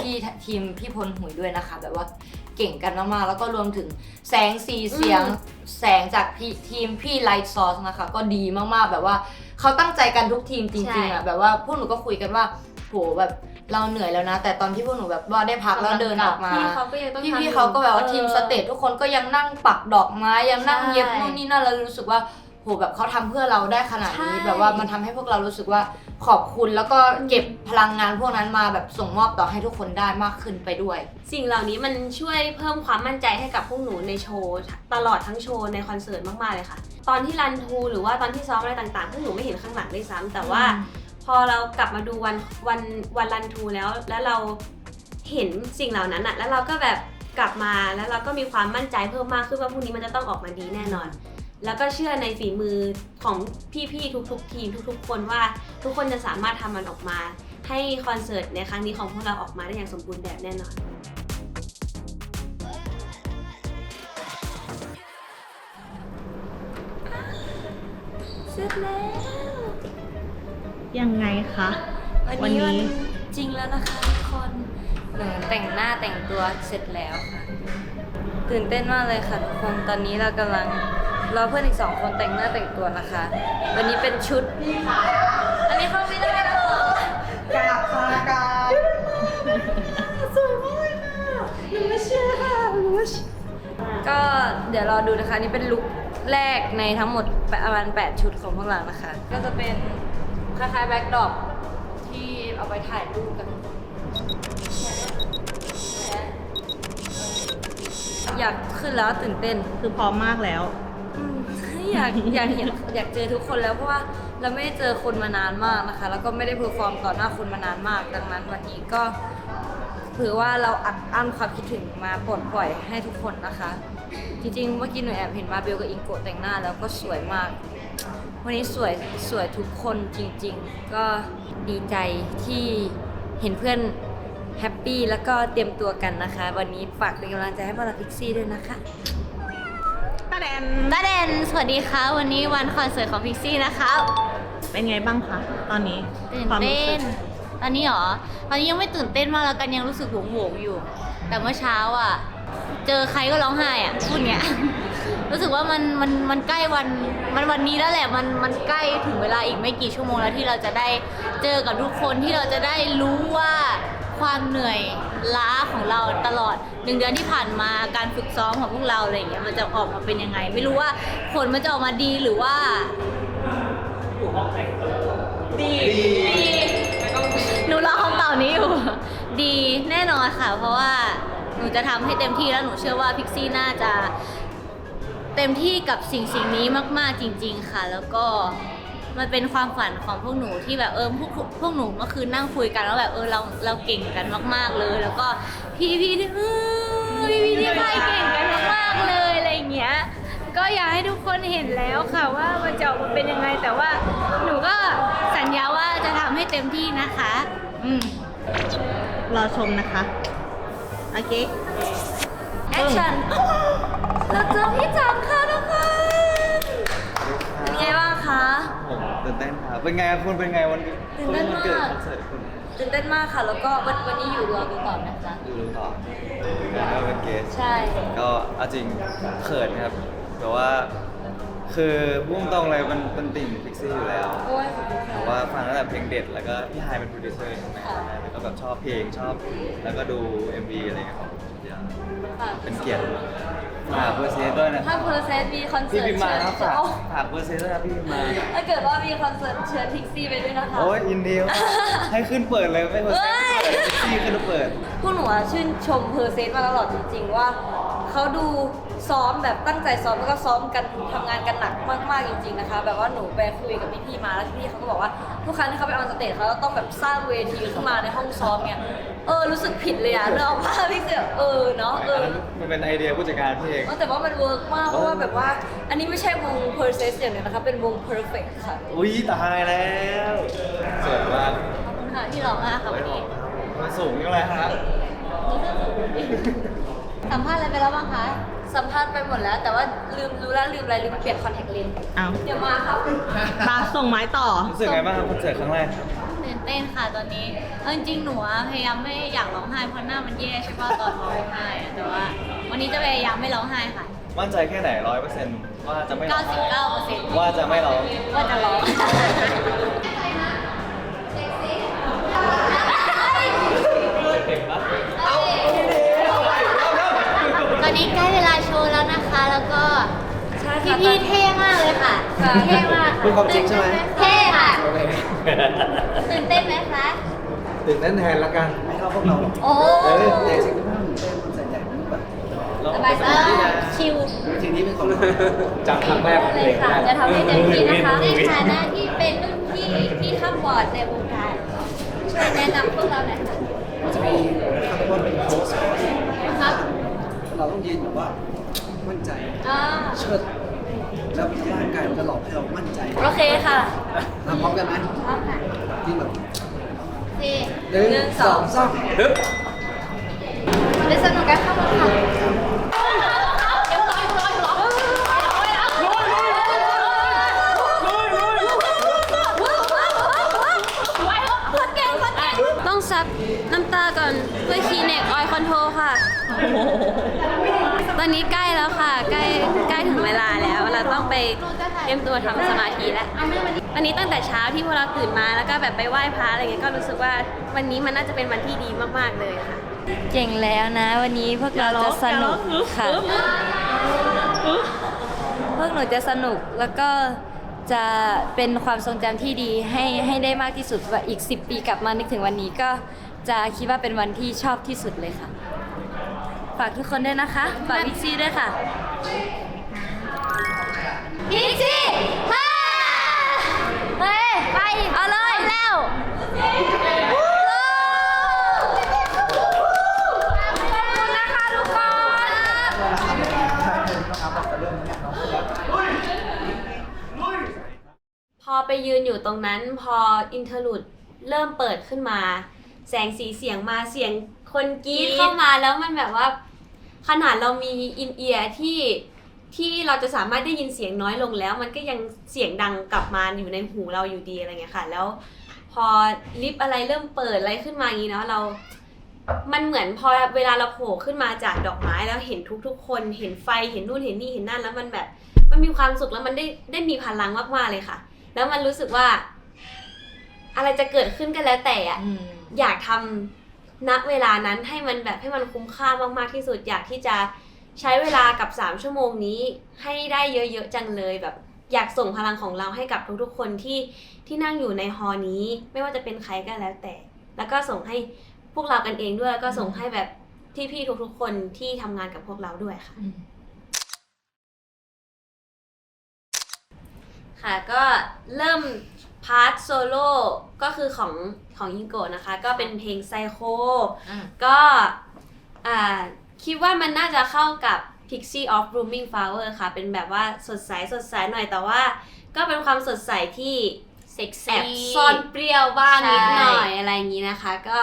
พี่ๆทีมพี่พลหุยด้วยนะคะแบบว่าเก่งกันมากๆแล้วก็รวมถึงแสงสีเสียงแสงจากทีมพี่ไลท์ซอสนะคะก็ดีมากๆแบบว่าเขาตั้งใจกันทุกทีมจริงๆอ่ะแบบว่าพวกหนูก็คุยกันว่าโหแบบเราเหนื่อยแล้วนะแต่ตอนที่พวกหนูแบบว่าได้พักแล้วเดินออกมาพี่เขาก็แบบว่าทีมสเตจทุกคนก็ยังนั่งปักดอกไม้ยังนั่งเย็บนู่นนี่นั่นแล้วรู้สึกว่าโหแบบเขาทำเพื่อเราได้ขนาดนี้แบบว่ามันทำให้พวกเรารู้สึกว่าขอบคุณแล้วก็เก็บพลังงานพวกนั้นมาแบบส่งมอบต่อให้ทุกคนได้มากขึ้นไปด้วยสิ่งเหล่านี้มันช่วยเพิ่มความมั่นใจให้กับพวกหนูในโชว์ตลอดทั้งโชว์ในคอนเสิร์ตมากๆเลยค่ะตอนที่รันทูหรือว่าตอนที่ซ้อมอะไรต่างๆพวกหนูไม่เห็นข้างหลังด้วยซ้ำแต่ว่าพอเรากลับมาดูวันรันทูแล้วเราเห็นสิ่งเหล่านั้นอะแล้วเราก็แบบกลับมาแล้วเราก็มีความมั่นใจเพิ่มมากขึ้นว่าพรุ่งนี้มันจะต้องออกมาดีแน่นอนแล้วก็เชื่อในฝีมือของพี่ๆทุกๆทีมทุกๆคนว่าทุกคนจะสามารถทำมันออกมาให้คอนเสิร์ตในครั้งนี้ของพวกเราออกมาได้อย่างสมบูรณ์แบบแน่นอนเสร็จแล้วยังไงคะวันนี้จริงแล้วนะคะทุกคนหนูแต่งหน้าแต่งตัวเสร็จแล้วค่ะตื่นเต้นมากเลยค่ะทุกคนตอนนี้เรากำลังรอเพื่อนอีก2คนแต่งหน้าแต่งตัวนะคะวันนี้เป็นชุดอันนี้เขาไม่ได้หรอกาบค่ะกาบสวยมากเลยค่ะหนูไม่เชื่อค่ะหนูไม่เชื่อก็เดี๋ยวรอดูนะคะนี่เป็นลุคแรกในทั้งหมดประมาณ8ชุดของพวกเรานะคะก็จะเป็นคล้ายๆแบ็คดรอปที่เอาไปถ่ายรูปกันอยากขึ้นแล้วตื่นเต้นคือพร้อมมากแล้วอยากเจอทุกคนแล้วเพราะว่าเราไม่ได้เจอคนมานานมากนะคะแล้วก็ไม่ได้เพอร์ฟอร์มต่อหน้าคนมานานมากดังนั้นวันนี้ก็ถือว่าเราอัดอั้นความคิดถึงมาปลดปล่อยให้ทุกคนนะคะจริงๆเมื่อกี้หนูแอบเห็นมาเบลกับอิงโกะแต่งหน้าแล้วก็สวยมากวันนี้สวยทุกคนจริงๆก็ดีใจที่เห็นเพื่อนแฮปปี้แล้วก็เตรียมตัวกันนะคะวันนี้ฝากเป็นกำลังใจให้พวกเราพิกซี่ด้วยนะคะตาแดนสวัสดีค่ะวันนี้วันคอนเสิร์ตของพิกซี่นะคะเป็นไงบ้างคะตอนนี้ตื่นเต้นตอนนี้หรอตอนนี้ยังไม่ตื่นเต้นมากแล้วกันยังรู้สึกหวงอยู่แต่เมื่อเช้าอ่ะเจอใครก็ร้องไห้อ่ะพูดเงี้ย รู้สึกว่ามันใกล้วันนี้แล้วแหละมันใกล้ถึงเวลาอีกไม่กี่ชั่วโมงแล้วที่เราจะได้เจอกับทุกคนที่เราจะได้รู้ว่าความเหนื่อยล้าของเราตลอด1 เดือนที่ผ่านมาการฝึกซ้อมของพวกเราอะไรอย่างเงี้ยมันจะออกมาเป็นยังไง ไม่รู้ว่าผลมันจะออกมาดีหรือว่าดีหนูรอคำตอบนี้อยู่ดีแน่นอนค่ะเพราะว่าหนูจะทำให้เต็มที่แล้วหนูเชื่อว่าพิกซี่น่าจะเต็มที่กับสิ่งนี้มากๆจริงๆค่ะแล้วก็มันเป็นความฝันของพวกหนูที่แบบพวกหนูเมื่อคืนนั่งคุยกันแล้วแบบเราเก่งกันมากๆเลยแล้วก็พี่ที่พายเก่งกันมากๆเลยอะไรอย่างเงี้ยก็อยากให้ทุกคนเห็นแล้วค่ะว่ามันจะออกมาเป็นยังไงแต่ว่าหนูก็สัญญาว่าจะทำให้เต็มที่นะคะรอชมนะคะโอเคแอคชั่นเราเจอพี่จังค่ะทุกคนเป็นไงบ้างคะ ผมตื่นเต้นครับเป็นไงครับคุณเป็นไงวันนี้ ตื่นเต้นมาก เกิดคอนเสิร์ตคุณ ตื่นเต้นมากค่ะแล้วก็วันนี้อยู่รอดูต่อนะคะ ดูต่อแล้วก็เป็นเกส ใช่ ก็เอาจริงเขินครับแต่ว่าคือพุ่งตรงเลยมันเป็นติ่งพิกซี่อยู่แล้ว โอ้ยขอบคุณ แต่ ค่ะ ว่าฟังตั้งแต่เพลงเด็ดแล้วก็พี่ไฮายเป็นโปรดิวเซอร์ใช่ไหมแล้วก็แบบชอบเพลงชอบแล้วก็ดู MV อะไรอย่างเงี้ยของทุกอย่างเป็นเกียรติฝากเบอร์เซสด้วยนะ ถ้าเพอร์เซนต์มีคอน พี่ เสิร์ต พิมมาครับ เชิญ ฝากเบอร์เซสด้วยนะพี่พิมมา ถ้าเกิดว่ามีคอนเสิร์ตเชิญพิกซี่ไปด้วยนะคะ โอ้ยยินดีมากให้ขึ้นเปิดเลยไม่เบอร์เซสพี่ขึ้นเปิด พวกหนูอะชื่นชมเพอร์เซนต์มาตลอดจริงๆว่าเขาดูซ้อมแบบตั้งใจซ้อมแล้วก็ซ้อมกันทำงานกันหนักมากๆจริงๆนะคะแบบว่าหนูไปคุยกับพี่ๆมาแล้วพี่เขาก็บอกว่าทุกครั้งที่เขาไปออนสเตจเขาต้องแบบสร้างเวทีขึ้นมาในห้องซ้อมเนี่ยรู้สึกผิดเลยอะเรื่องว่าพี่เสือเนาะมันเป็นไอเดียผู้จัดการพี่เอง แต่ว่ามันเวิร์กมากเพราะว่าแบบว่าอันนี้ไม่ใช่วง Percess อย่างเดียวนะคะเป็นวง Perfect ค่ะ อุ้ยตายแล้วสวยมาก ขอบคุณค่ะที่หล่อมากค่ะวันนี้ มันสูงยังไงฮะ สัมภาษณ์อะไรไปแล้วบ้างคะสัมภาษณ์ไปหมดแล้ว แต่ว่าลืมอะไรลืมเปลี่ยนคอนแทคเลนส์เดี๋ยวมาครับ ตาส่งไม้ต่อ รู้สึกไงบ้างครับคอนเสิร์ตครั้งแรกครับ ตื่นเต้นค่ะตอนนี้จริงๆหนูพยายามไม่อยากร้องไห้เพราะหน้ามันแย่ใช่ป่ะตอนร้องไห้แต่ว่าวันนี้จะพยายามไม่ร้องไห้ค่ะ มั่นใจแค่ไหน100%ว่าจะไม่ร้อง 99% ว่าจะไม่ร้อง ว่าจะร้องตอนนี้ใกล้เวลาโชว์แล้วนะคะ แล้วก็พี่เท่มากเลยค่ะเท่มาก พูดความจริงใช่ไหม เท่ค่ะตื่นเต้นไหมคะ ตื่นเต้นแทนละกันไม่เข้าพวกเราหรอก โอ้ แต่สิ่งที่มันเป็นมันใส่ใหญ่มันแบบ สบายชิล ทีนี้เป็นของจำครั้งแรกของเพ เล ล ย ง ค่ะ ได้ จะทำให้เต็มที่นะคะในฐานะที่เป็นรุ่นพี่ที่ข้ามบอร์ดในวงการช่วยแนะนำพวกเราหน่อยค่ะ จะมีคาร์บอนเป็นโค้ช ครับ เราต้องยืนแบบว่ามั่นใจ เชิดแล้วร่างกายมันจะหลอกให้เรามั่นใจ โอเคค่ะ ทำพร้อมกันไหม พร้อมค่ะ ยืนแบบ สี่ 1 2 3ฮึบ ไปสนุกกันค่ะค่ะต้องซับน้ำตาก่อนเพื่อคีเน็กออยคอนโทรค่ะ ตอนนี้ใกล้แล้วค่ะ ใกล้ถึงเวลาแล้ว เราต้องไปเตรียมตัวทำสมาธิแล้ว วันนี้ตั้งแต่เช้าที่พวกเราตื่นมาแล้วก็แบบไปไหว้พระอะไรเงี้ยก็รู้สึกว่าวันนี้มันน่าจะเป็นวันที่ดีมากๆเลยค่ะ เก่งแล้วนะ วันนี้พวกเราจะสนุกค่ะ พวกหนูจะสนุกแล้วก็จะเป็นความทรงจำที่ดีให้ได้มากที่สุดว่าอีก10 ปีกลับมานึกถึงวันนี้ก็จะคิดว่าเป็นวันที่ชอบที่สุดเลยค่ะ ฝากทุกคนด้วยนะคะฝากพิกซี่ด้วยค่ะ พิกซี่ฮ่าเฮ้ยไปเอาเลยแล้วพอไปยืนอยู่ตรงนั้นพออินเทอร์ลูดเริ่มเปิดขึ้นมา แสงสีเสียงมาเสียงคนกรี๊ดเข้ามาแล้วมันแบบว่าขนาดเรามีอินเอียร์ที่เราจะสามารถได้ยินเสียงน้อยลงแล้ว มันก็ยังเสียงดังกลับมาอยู่ในหูเราอยู่ดีอะไรเงี้ยค่ะแล้วพอลิฟต์อะไรเริ่มเปิดอะไรขึ้นมาอย่างนี้เนาะเรา มันเหมือนพอเวลาเราโผล่ขึ้นมาจากดอกไม้แล้วเห็นทุกๆคนเห็นไฟเห็นนู่นเห็นนี่เห็นนั่นแล้วมันแบบมันมีความสุขแล้วมันได้มีพลังมากๆเลยค่ะ แล้วมันรู้สึกว่า อะไรจะเกิดขึ้นก็แล้วแต่อะอยากทำณเวลานั้นให้มันแบบให้มันคุ้มค่ามากๆที่สุดอยากที่จะใช้เวลากับ3ชั่วโมงนี้ให้ได้เยอะๆจังเลยแบบอยากส่งพลังของเราให้กับทุกๆคนที่นั่งอยู่ในฮอลล์นี้ไม่ว่าจะเป็นใครก็แล้วแต่แล้วก็ส่งให้พวกเรากันเองด้วยแล้วก็ส่งให้แบบพี่ๆทุกๆคนที่ทำงานกับพวกเราด้วยค่ะค่ะก็เริ่มพาร์ทโซโล่ก็คือของอิงโกะนะคะก็เป็นเพลงไซโคก็คิดว่ามันน่าจะเข้ากับ Pixie of Blooming Flower ค่ะเป็นแบบว่าสดใสหน่อยแต่ว่าก็เป็นความสดใสที่เซ็ก แอ ซี่ บซ่อนเปรี้ยวบ้างนิดหน่อยอะไรอย่างนี้นะคะก็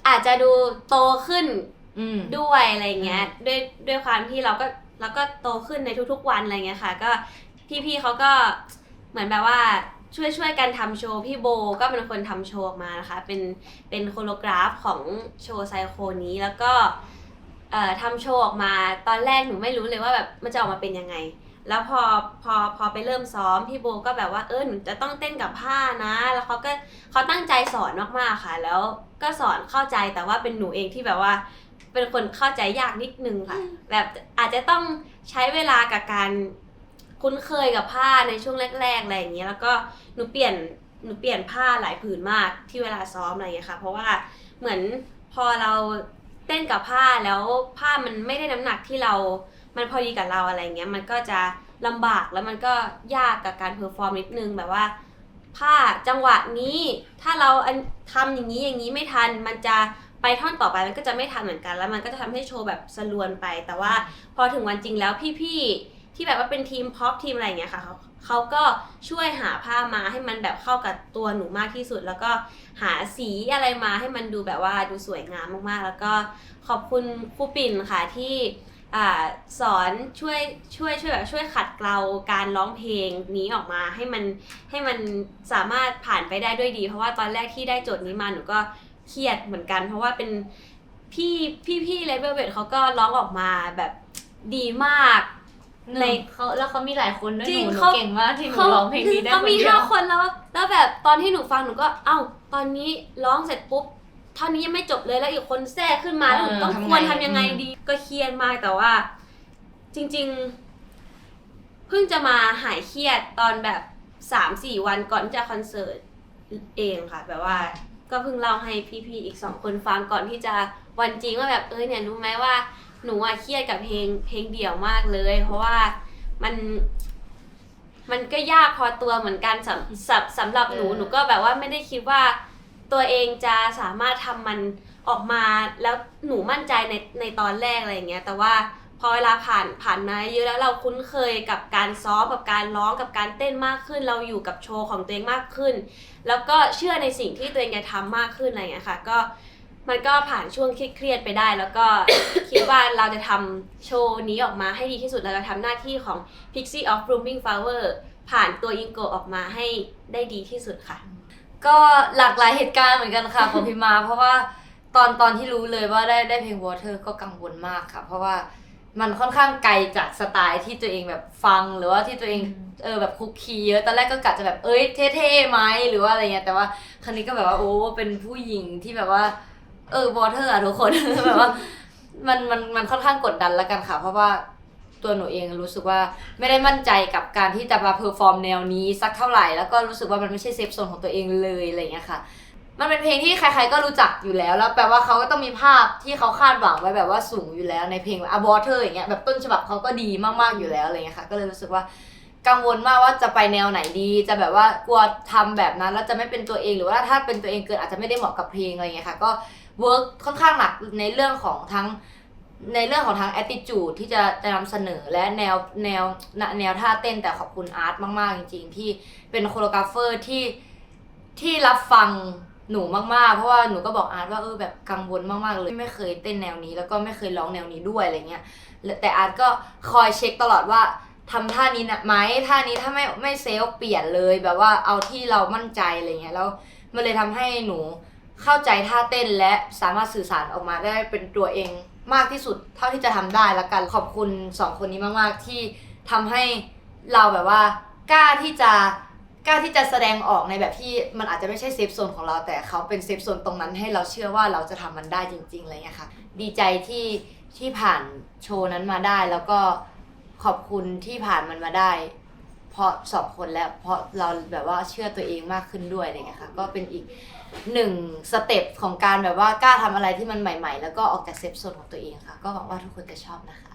อาจจะดูโตขึ้นด้วยอะไรเงี้ยด้วยความที่เราก็โตขึ้นในทุกๆวันอะไรเงี้ยค่ะก็พี่ๆเขาก็เหมือนแบบว่าช่วยกันทำโชว์พี่โบก็เป็นคนทำโชว์ออกมานะคะเป็นโคโรกราฟของโชว์ไซโคนี้แล้วก็ทำโชว์ออกมาตอนแรกหนูไม่รู้เลยว่าแบบมันจะออกมาเป็นยังไงแล้วพอไปเริ่มซ้อมพี่โบก็แบบว่าหนูจะต้องเต้นกับผ้านะแล้วเขาตั้งใจสอนมากๆค่ะแล้วก็สอนเข้าใจแต่ว่าเป็นหนูเองที่แบบว่าเป็นคนเข้าใจยากนิดนึงค่ะแบบอาจจะต้องใช้เวลากับการคุ้นเคยกับผ้าในช่วงแรกๆอะไรอย่างเงี้ยแล้วก็หนูเปลี่ยนผ้าหลายผืนมากที่เวลาซ้อมอะไรอย่างเงี้ยค่ะเพราะว่าเหมือนพอเราเต้นกับผ้าแล้วผ้ามันไม่ได้น้ำหนักที่มันพอดีกับเราอะไรเงี้ยมันก็จะลำบากแล้วมันก็ยากกับการเพอร์ฟอร์มนิดนึงแบบว่าผ้าจังหวะนี้ถ้าเราทำอย่างนี้ไม่ทันมันจะไปท่อนต่อไปมันก็จะไม่ทันเหมือนกันแล้วมันก็จะทำให้โชว์แบบสลวนไปแต่ว่าพอถึงวันจริงแล้วพี่ๆที่แบบว่าเป็นทีมพ็อปทีมอะไรอย่างเงี้ยค่ะเขาก็ช่วยหาผ้ามาให้มันแบบเข้ากับตัวหนูมากที่สุดแล้วก็หาสีอะไรมาให้มันดูแบบว่าดูสวยงามมากๆแล้วก็ขอบคุณครูปิ่นค่ะที่สอนช่วยขัดเกลาการร้องเพลงนี้ออกมาให้มันสามารถผ่านไปได้ด้วยดีเพราะว่าตอนแรกที่ได้โจทย์นี้มาหนูก็เครียดเหมือนกันเพราะว่าเป็นพี่เลเวลเวทเขาก็ร้องออกมาแบบดีมากในเขามีหลายคนด้วยหนูเก่งมากที่หนู เขา ร้องเพลงนี้ได้คนเดียว เขามี5 คนแล้วแบบตอนที่หนูฟังหนูก็ตอนนี้ร้องเสร็จปุ๊บเท่านี้ยังไม่จบเลยแล้วอีกคนแทรกขึ้นมาแล้วหนูต้องควรทำยังไงดีก็เครียดมากแต่ว่าจริงๆเพิ่งจะมาหายเครียดตอนแบบ 3-4 วันก่อนจะคอนเสิร์ตเองค่ะแบบว่าก็เพิ่งเล่าให้พี่ๆอีก2 คนฟังก่อนที่จะวันจริงว่าแบบเนี่ยรู้ไหมว่าหนูเครียดกับเพลงเดี่ยวมากเลยเพราะว่ามันก็ยากพอตัวเหมือนกันสำหรับหนูก็แบบว่าไม่ได้คิดว่าตัวเองจะสามารถทำมันออกมาแล้วหนูมั่นใจในตอนแรกอะไรอย่างเงี้ยแต่ว่าพอเวลาผ่านมาเยอะแล้วเราคุ้นเคยกับการซ้อมกับการร้องกับการเต้นมากขึ้นเราอยู่กับโชว์ของตัวเองมากขึ้นแล้วก็เชื่อในสิ่งที่ตัวเองจะทำมากขึ้นอะไรอย่างเงี้ยค่ะก็มันก็ผ่านช่วงเครียดไปได้แล้วก็ คิดว่าเราจะทำโชว์นี้ออกมาให้ดีที่สุดเราจะทำหน้าที่ของ Pixie of Blooming Flower ผ่านตัวอิงโกะออกมาให้ได้ดีที่สุดค่ะก็หลากหลายเหตุการณ์เหมือนกันค่ะ ของพิมมาเพราะว่าตอนที่รู้เลยว่าได้เพลง Water ก็กังวลมากค่ะเพราะว่ามันค่อนข้างไกลจากสไตล์ที่ตัวเองแบบฟังหรือว่าที่ตัวเองแบบคุกคีเยอะตอนแรกก็กะจะแบบเท่ๆไหมหรือว่าอะไรเงี้ยแต่ว่าครั้งนี้ก็แบบว่าโอ้เป็นผู้หญิงที่แบบว่าวอเตอร์อะทุกคน แบบว่ามันค่อนข้างกดดันแล้วกันค่ะเพราะว่าตัวหนูเองรู้สึกว่าไม่ได้มั่นใจกับการที่จะมาเพอร์ฟอร์มแนวนี้สักเท่าไหร่แล้วก็รู้สึกว่ามันไม่ใช่เซฟโซนของตัวเองเลยอะไรอย่างเงี้ยค่ะมันเป็นเพลงที่ใครๆก็รู้จักอยู่แล้วแปลว่าเขาก็ต้องมีภาพที่เขาคาดหวังไว้แบบว่าสูงอยู่แล้วในเพลงWater อย่างเงี้ยแบบต้นฉบับเขาก็ดีมากๆอยู่แล้วอะไรเงี้ยค่ะก็เลยรู้สึกว่ากังวลมากว่าจะไปแนวไหนดีจะแบบว่ากลัวทำแบบนั้นแล้วจะไม่เป็นตัวเองหรือว่าถ้าเป็นตัวเองเกินอาจจะไม่ได้เหมาะกับเพลงอะไรเงี้ยค่ะก็เวิร์กค่อนข้างหนักในเรื่องของทั้ง attitude ที่จะนำเสนอและแนวท่าเต้นแต่ขอบคุณอาร์ตมากๆจริงๆที่เป็นโคโรกราฟเฟอร์ที่รับฟังหนูมากๆเพราะว่าหนูก็บอกอาร์ตว่าแบบกังวลมากๆเลยไม่เคยเต้นแนวนี้แล้วก็ไม่เคยร้องแนวนี้ด้วยอะไรเงี้ยแต่อาร์ตก็คอยเช็คตลอดว่าทำท่านี้นะไหมท่านี้ถ้าไม่เซลเปลี่ยนเลยแบบว่าเอาที่เรามั่นใจอะไรเงี้ยแล้วมันเลยทำให้หนู เข้าใจท่าเต้นและสามารถสื่อสารออกมาได้เป็นตัวเองมากที่สุดเท่าที่จะทำได้ละกันขอบคุณ2คนนี้มากๆที่ทำให้เราแบบว่ากล้าที่จะแสดงออกในแบบที่มันอาจจะไม่ใช่เซฟโซนของเราแต่เขาเป็นเซฟโซนตรงนั้นให้เราเชื่อว่าเราจะทำมันได้จริงๆอะไรเงี้ยค่ะดีใจที่ผ่านโชว์นั้นมาได้แล้วก็ขอบคุณที่ผ่านมันมาได้เพราะ2คนแล้วเพราะเราแบบว่าเชื่อตัวเองมากขึ้นด้วยอะไรเงี้ยค่ะก็เป็นอีก1สเต็ปของการแบบว่ากล้าทำอะไรที่มันใหม่ๆแล้วก็ออกจากเซฟโซนของตัวเองค่ะก็หวังว่าทุกคนจะชอบนะคะ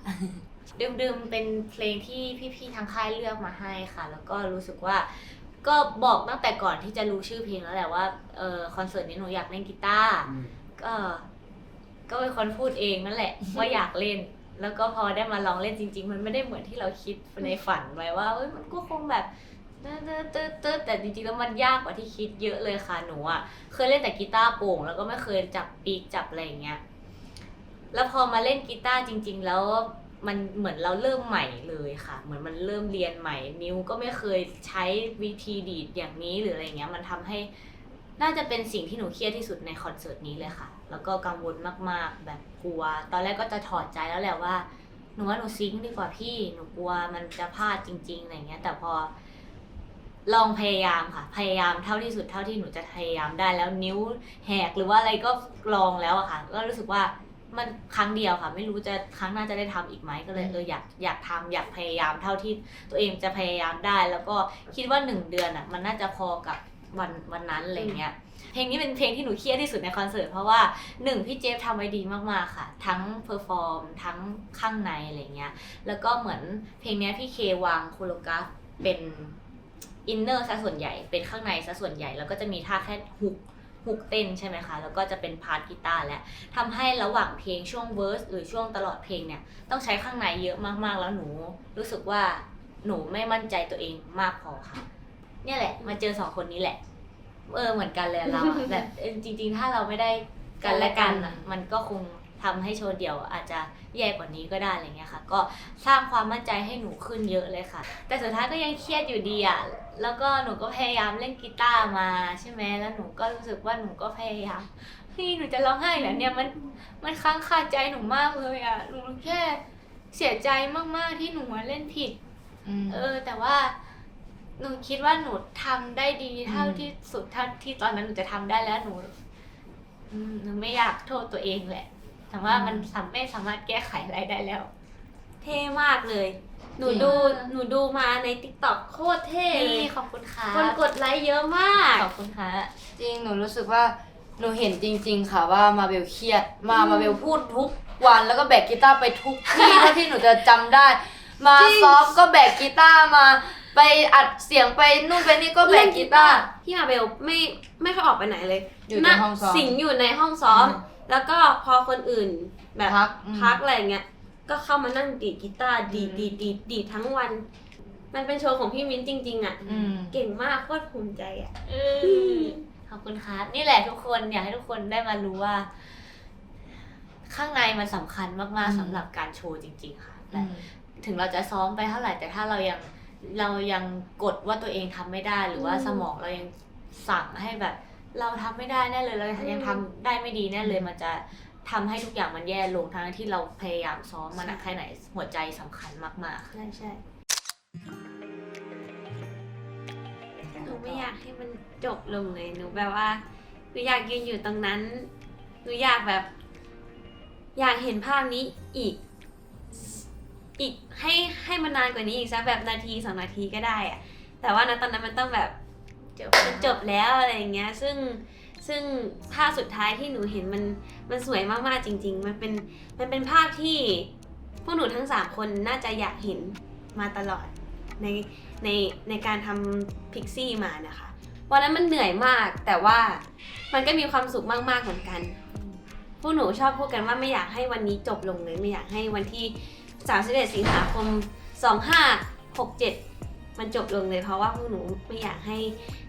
ดื่มๆเป็นเพลงที่พี่ๆทางค่ายเลือกมาให้ค่ะ แล้วก็รู้สึกว่าก็บอกตั้งแต่ก่อนที่จะรู้ชื่อเพลงแล้วแหละว่าคอนเสิร์ตนี้หนูอยากเล่นกีตาร์ก็เป็นคนพูดเองนั่นแหละ ว่าอยากเล่น แล้วก็พอได้มาลองเล่นจริงๆมันไม่ได้เหมือนที่เราคิดในฝันไว้ว่ามันก็คงแบบแต่จริงๆแล้วมันยากกว่าที่คิดเยอะเลยค่ะหนูอ่ะเคยเล่นแต่กีตาร์โปร่งแล้วก็ไม่เคยจับปีกจับอะไรอย่างเงี้ยแล้วพอมาเล่นกีตาร์จริงๆแล้วมันเหมือนเราเริ่มใหม่เลยค่ะเหมือนมันเริ่มเรียนใหม่นิ้วก็ไม่เคยใช้วิธีดีดอย่างนี้หรืออะไรเงี้ยมันทำให้น่าจะเป็นสิ่งที่หนูเครียดที่สุดในคอนเสิร์ตนี้เลยค่ะแล้วก็กังวลมากๆแบบกลัวตอนแรกก็จะถอดใจแล้วแหละว่าหนูว่าหนูซิงค์ดีกว่าพี่หนูกลัวมันจะพลาดจริงๆอะไรเงี้ยแต่พอลองพยายามค่ะพยายามเท่าที่สุดเท่าที่หนูจะพยายามได้แล้วนิ้วแหกหรือว่าอะไรก็ลองแล้วอะค่ะก็รู้สึกว่ามันครั้งเดียวค่ะไม่รู้จะครั้งหน้าจะได้ทำอีกไหมก็เลยอยากทำอยากพยายามเท่าที่ตัวเองจะพยายามได้แล้วก็คิดว่า1เดือนอ่ะมันน่าจะพอกับวันนั้นอะไรเงี้ยเพลงนี้เป็นเพลงที่หนูเครียดที่สุดในคอนเสิร์ตเพราะว่าพี่เจฟทำไว้ดีมากๆค่ะทั้งเพอร์ฟอร์มทั้งข้างในอะไรเงี้ยแล้วก็เหมือนเพลงนี้พี่เควางโคโรกราฟเป็นอินเนอร์ซะส่วนใหญ่เป็นข้างในซะส่วนใหญ่แล้วก็จะมีท่าแค่ฮุกเต้นใช่ไหมคะแล้วก็จะเป็นพาร์ทกีตาร์และทำให้ระหว่างเพลงช่วงเวิร์สหรือช่วงตลอดเพลงเนี่ยต้องใช้ข้างในเยอะมากๆแล้วหนูรู้สึกว่าหนูไม่มั่นใจตัวเองมากพอค่ะเนี่ยแหละมาเจอ2คนนี้แหละเหมือนกันเลยเราแบบจริงๆถ้าเราไม่ได้กันและกันอ่ะมันก็คงทำให้โชว์เดี่ยวอาจจะแย่กว่านี้ก็ได้อะไรเงี้ยค่ะก็สร้างความมั่นใจให้หนูขึ้นเยอะเลยค่ะแต่สุดท้ายก็ยังเครียดอยู่ดีอ่ะแล้วก็หนูก็พยายามเล่นกีตาร์มาใช่ไหมแล้วหนูก็รู้สึกว่าหนูก็พยายามพี่หนูจะร้องไห้แล้วเนี่ยมันค้างคาใจหนูมากเลยอ่ะหนูแค่เสียใจมากๆที่หนูเล่นผิดแต่ว่าหนูคิดว่าหนูทำได้ดีเท่าที่สุดเท่าที่ตอนนั้นหนูจะทำได้แล้วหนูไม่อยากโทษตัวเองแหละแต่ว่ามันไม่สามารถแก้ไขอะไรได้แล้วเท่มากเลยหนูดูมาใน TikTok โคตรเท่เลยขอบคุณค่ะคนกดไลค์เยอะมากขอบคุณค่ะจริงหนูรู้สึกว่าหนูเห็นจริงๆค่ะว่ามาเบลเครียดมาเบลพูดทุกวันแล้วก็แบกกีตาร์ไปทุกที่เท่าที่หนูจะจำได้มาซ้อมก็แบกกีตาร์มาไปอัดเสียงไปนู่นไปนี่ก็แบกกีตาร์พี่มาเบลไม่ค่อยออกไปไหนเลย อยู่ในห้องซ้อมสิงอยู่ในห้องซ้อมแล้วก็พอคนอื่นแบบพักอะไรเงี้ยก็เข้ามานั่งดีดกีตาร์ดีดทั้งวันมันเป็นโชว์ของพี่มิ้นจริงๆอ่ะเก่งมากโคตรภูมิใจอ่ะขอบคุณค่ะนี่แหละทุกคนอยากให้ทุกคนได้มารู้ว่าข้างในมันสำคัญมากๆสำหรับการโชว์จริงๆค่ะถึงเราจะซ้อมไปเท่าไหร่แต่ถ้าเรายังกดว่าตัวเองทำไม่ได้หรือว่าสมองเรายังสั่งให้แบบเราทำไม่ได้แน่เลยเรายังทำได้ไม่ดีแน่เลยมันจะทำให้ทุกอย่างมันแย่ลงทั้งที่เราพยายามซ้อมมันแค่ไหนหัวใจสำคัญมากๆใช่หนูไม่อยากให้มันจบลงเลยหนูแบบว่าหนูอยากยืนอยู่ตรงนั้นหนูอยากแบบอยากเห็นภาพนี้อีกให้มันนานกว่านี้อีกสักแบบนาที2 นาทีก็ได้อะแต่ว่าตอนนั้นมันต้องแบบจบแล้วอะไรอย่างเงี้ยซึ่งภาพสุดท้ายที่หนูเห็นมันสวยมากๆจริงๆมันเป็นภาพที่พวกหนูทั้ง3คนน่าจะอยากเห็นมาตลอดในการทำพิกซี่มานะคะวันนั้นมันเหนื่อยมากแต่ว่ามันก็มีความสุขมากๆเหมือนกันพวกหนูชอบพูดกันว่าไม่อยากให้วันนี้จบลงเลยไม่อยากให้วันที่31 สิงหาคม 2567มันจบลงเลยเพราะว่าพวกหนูไม่อยากใ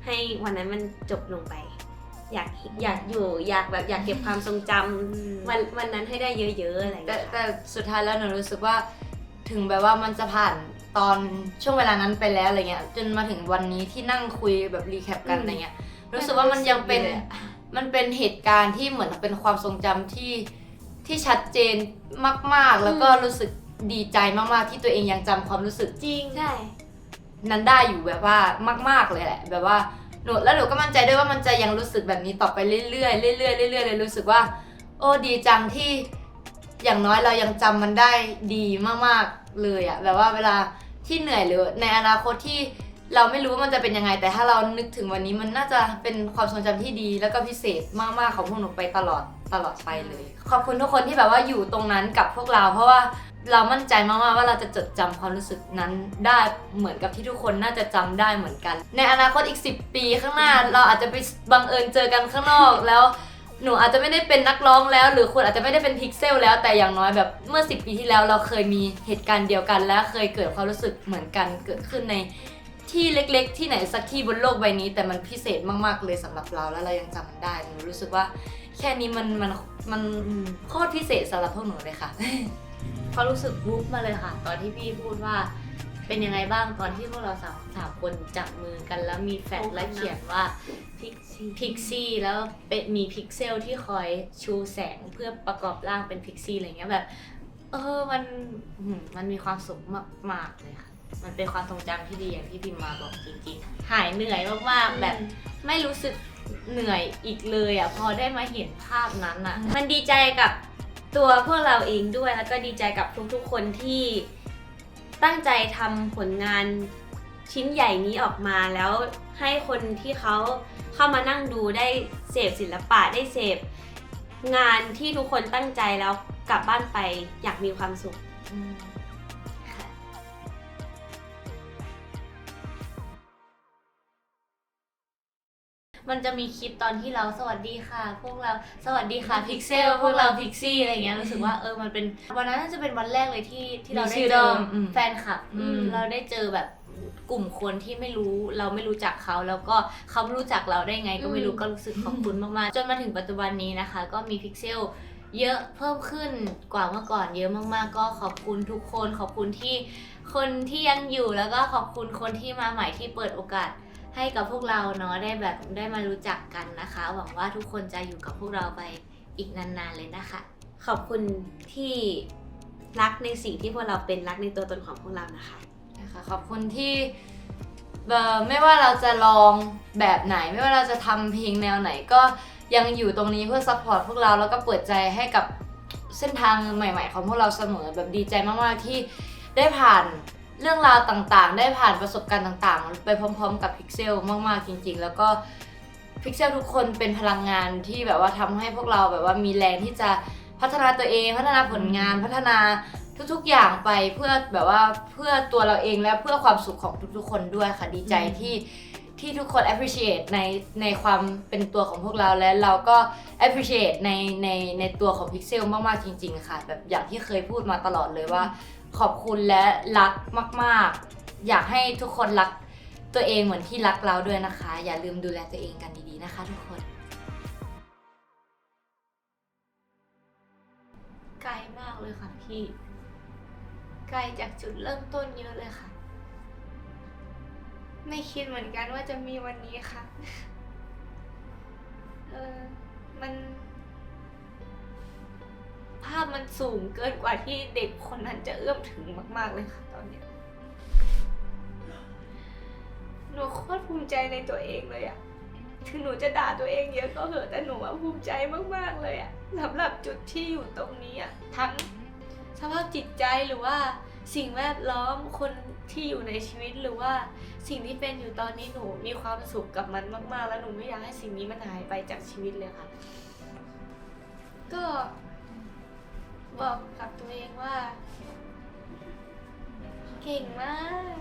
ห้วันนั้นมันจบลงไปอยากอยู่อยากเก็บความทรงจำวันนั้นให้ได้เยอะๆอะไรอย่างเงี้ยแต่สุดท้ายแล้วหนูรู้สึกว่าถึงแบบว่ามันจะผ่านตอนช่วงเวลานั้นไปแล้วอะไรเงี้ยจนมาถึงวันนี้ที่นั่งคุยแบบรีแคปกันอะไรเงี้ยรู้สึกว่ามันยังเป็น มันเป็นเหตุการณ์ที่เหมือนเป็นความทรงจำที่ชัดเจนมากๆแล้วก็รู้สึกดีใจมากๆที่ตัวเองยังจำความรู้สึก จริงใช่ นั้นได้อยู่แบบว่ามากๆเลยแหละแบบว่าหนูก็มั่นใจด้วยว่ามันจะยังรู้สึกแบบนี้ต่อไปเรื่อยๆเรื่อยๆเรื่อยๆเลยรู้สึกว่าโอ้ดีจังที่อย่างน้อยเรายังจำมันได้ดีมากๆเลยอะแบบว่าเวลาที่เหนื่อยหรือในอนาคตที่เราไม่รู้ว่ามันจะเป็นยังไงแต่ถ้าเรานึกถึงวันนี้มันน่าจะเป็นความทรงจำที่ดีแล้วก็พิเศษมากๆของพวกหนูไปตลอดไปเลยขอบคุณทุกคนที่แบบว่าอยู่ตรงนั้นกับพวกเราเพราะว่าเรามั่นใจมากๆว่าเราจะจดจำความรู้สึกนั้นได้เหมือนกับที่ทุกคนน่าจะจำได้เหมือนกันในอนาคตอีก10 ปีข้างหน้าเราอาจจะไปบังเอิญเจอกันข้างนอกแล้วหนูอาจจะไม่ได้เป็นนักร้องแล้วหรือคุณอาจจะไม่ได้เป็นพิกเซลแล้วแต่อย่างน้อยแบบเมื่อ10 ปีที่แล้วเราเคยมีเหตุการณ์เดียวกันและเคยเกิดความรู้สึกเหมือนกันเกิดขึ้นในที่เล็กๆที่ไหนสักที่บนโลกใบนี้แต่มันพิเศษมากๆเลยสำหรับเราแล้วเรายังจำมันได้หนูรู้สึกว่าแค่นี้มันโคตรพิเศษสำหรับพวกหนูเลยค่ะ เขารู้สึกวุบมาเลยค่ะ ตอนที่พี่พูดว่าเป็นยังไงบ้างตอนที่พวกเราสามคนจับมือกันแล้วมีแฟลชและเขียนว่าพิกซี่แล้วเป็นมีพิกเซลที่คอยชูแสงเพื่อประกอบร่างเป็นพิกซี่อะไรเงี้ยแบบมันมีความสุขมากๆเลยค่ะมันเป็นความทรงจำที่ดีอย่างที่พิมมาบอกจริงๆหายเหนื่อยมากๆแบบไม่รู้สึกเหนื่อยอีกเลยอ่ะพอได้มาเห็นภาพนั้นอ่ะ มันดีใจกับตัวพวกเราเองด้วยแล้วก็ดีใจกับทุกๆคนที่ตั้งใจทำผลงานชิ้นใหญ่นี้ออกมาแล้วให้คนที่เขาเข้ามานั่งดูได้เสพศิลปะได้เสพงานที่ทุกคนตั้งใจแล้วกลับบ้านไปอยากมีความสุขค่ะ มันจะมีคลิปตอนที่เราสวัสดีค่ะพวกเราสวัสดีค่ะพิกเซลพวกเราพิกซี่อะไรเงี้ยรู้สึกว่ามันเป็นวันนั้นน่าจะเป็นวันแรกเลยที่เราได้เจอแฟนคลับเราได้เจอแบบกลุ่มคนที่ไม่รู้เราไม่รู้จักเขาแล้วก็เขาไม่รู้จักเราได้ไงก็ไม่รู้ก็รู้สึกขอบคุณมากๆจนมาถึงปัจจุบันนี้นะคะก็มีพิกเซลเยอะเพิ่มขึ้นกว่าเมื่อก่อนเยอะมากๆก็ขอบคุณทุกคนขอบคุณที่คนที่ยังอยู่แล้วก็ขอบคุณคนที่มาใหม่ที่เปิดโอกาสให้กับพวกเราเนาะได้มารู้จักกันนะคะหวังว่าทุกคนจะอยู่กับพวกเราไปอีกนานๆเลยนะคะ ขอบคุณที่รักในสิ่งที่พวกเราเป็นรักในตัวตนของพวกเรานะคะขอบคุณที่ไม่ว่าเราจะลองแบบไหนไม่ว่าเราจะทำเพลงแนวไหนก็ยังอยู่ตรงนี้เพื่อซัพพอร์ตพวกเราแล้วก็เปิดใจให้กับเส้นทางใหม่ๆของพวกเราเสมอแบบดีใจมากๆที่ได้ผ่านเรื่องราวต่างๆได้ผ่านประสบการณ์ต่างๆไปพร้อมๆกับพิกเซลมากๆจริงๆแล้วก็พิกเซลทุกคนเป็นพลังงานที่แบบว่าทำให้พวกเราแบบว่ามีแรงที่จะพัฒนาตัวเองพัฒนาผลงานพัฒนาทุกๆอย่างไปเพื่อแบบว่าเพื่อตัวเราเองและเพื่อความสุขของทุกๆคนด้วยค่ะดีใจที่ทุกคน appreciate ในความเป็นตัวของพวกเราและเราก็ appreciate ในตัวของ Pixel มากๆจริงๆค่ะแบบอย่างที่เคยพูดมาตลอดเลยว่าขอบคุณและรักมากๆอยากให้ทุกคนรักตัวเองเหมือนที่รักเราด้วยนะคะอย่าลืมดูแลตัวเองกันดีๆนะคะทุกคนไกลมากเลยค่ะพี่ไกลจากจุดเริ่มต้นเยอะเลยค่ะไม่คิดเหมือนกันว่าจะมีวันนี้ค่ะมันภาพมันสูงเกินกว่าที่เด็กคนนั้นจะเอื้อมถึงมากๆเลยค่ะตอนนี้หนูโคตรภูมิใจในตัวเองเลยอะถึงหนูจะด่าตัวเองเยอะก็เหอะแต่หนูภูมิใจมากๆเลยอะสำหรับจุดที่อยู่ตรงนี้อะทั้งสภาพจิตใจหรือว่าสิ่งแวดล้อมคนที่อยู่ในชีวิตหรือว่าสิ่งที่เป็นอยู่ตอนนี้หนูมีความสุขกับมันมากๆแล้วหนูไม่อยากให้สิ่งนี้มันหายไปจากชีวิตเลยค่ะก็บอกกับตัวเองว่าเก่งมาก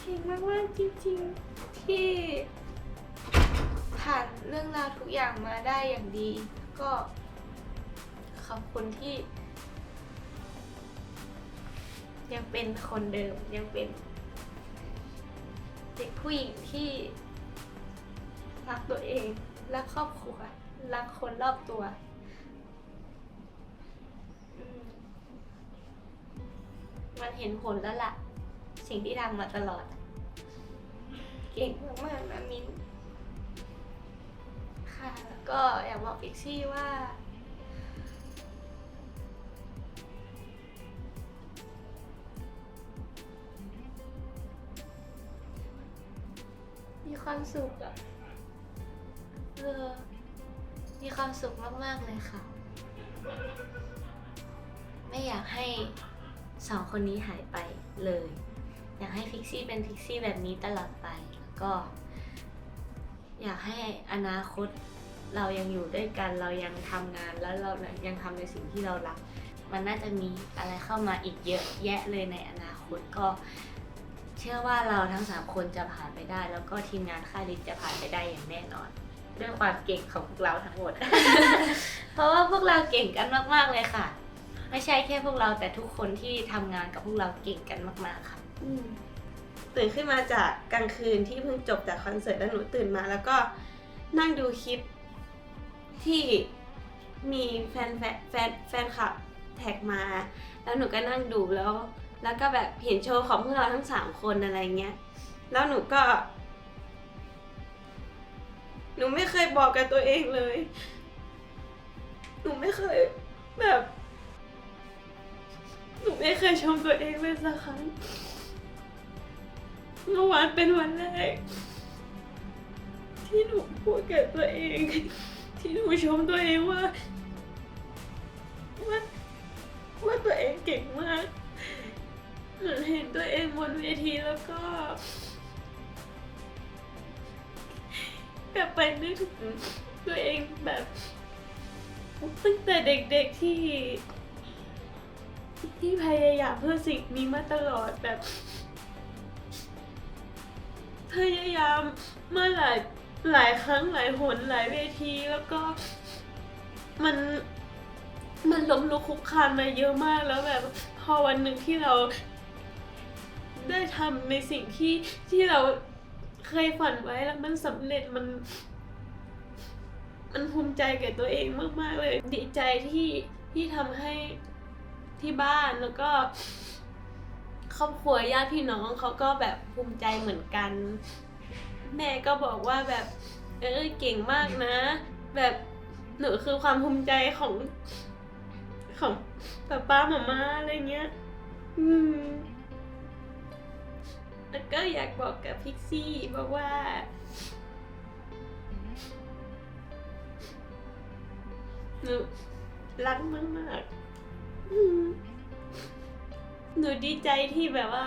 เก่งมากๆจริงๆที่ผ่านเรื่องราวทุกอย่างมาได้อย่างดีก็ขอบคุณที่ยังเป็นคนเดิมยังเป็นเด็กผู้หญิงที่รักตัวเองรักครอบครัวรักคนรอบตัวมันเห็นผลแล้วล่ะสิ่งที่ทำมาตลอด เก่งมากๆนะมิ้นค่ะแล้วก็อยากบอกพิกซี่ว่ามีความสุขอะมีความสุขมากๆเลยค่ะไม่อยากให้สองคนนี้หายไปเลยอยากให้พิกซี่เป็นพิกซี่แบบนี้ตลอดไปแล้วก็อยากให้อนาคตเรายังอยู่ด้วยกันเรายังทำงานแล้วเรายังทำในสิ่งที่เรารักมันน่าจะมีอะไรเข้ามาอีกเยอะแยะเลยในอนาคตก็เชื่อว่าเราทั้ง3คนจะผ่านไปได้แล้วก็ทีมงานค่ายลิศจะผ่านไปได้อย่างแน่นอนด้วยความเก่งของพวกเราทั้งหมด เพราะว่าพวกเราเก่งกันมากๆเลยค่ะไม่ใช่แค่พวกเราแต่ทุกคนที่ทำงานกับพวกเราเก่งกันมากๆค่ะตื่นขึ้นมาจากกลางคืนที่เพิ่งจบจากคอนเสิร์ตแล้วหนูตื่นมาแล้วก็นั่งดูคลิปที่มีแฟนคลับแท็กมาแล้วหนูก็นั่งดูแล้วก็แบบเห็นโชว์ของพวกเราทั้ง3คนอะไรเงี้ยแล้วหนูไม่เคยบอกกับตัวเองเลยหนูไม่เคยชมตัวเองเลยสักครั้งเมื่อวานเป็นวันแรกที่หนูพูดกับตัวเองที่หนูชมตัวเองว่าตัวเองเก่งมากหนูเห็นตัวเองบนเวทีแล้วก็กลับไปนึกถึงตัวเองแบบตั้งแต่เด็กๆที่พยายามเพื่อสิ่งนี้มาตลอดแบบพยายามมาหลายครั้งหลายหนหลายเวทีแล้วก็มันล้มลุกคลุกคลานมาเยอะมากแล้วแบบพอวันหนึ่งที่เราได้ทำในสิ่งที่เราเคยฝันไว้แล้วมันสำเร็จมันภูมิใจกับตัวเองมากๆเลยดีใจที่ทำให้ที่บ้านแล้วก็ครอบครัวญาติพี่น้องเขาก็แบบภูมิใจเหมือนกันแม่ก็บอกว่าแบบเก่งมากนะแบบหนูคือความภูมิใจของป้ามาม่าอะไรเงี้ยแล้วก็อยากบอกกับพิกซี่บอกว่าหนูรักมากๆหนูดีใจที่แบบว่า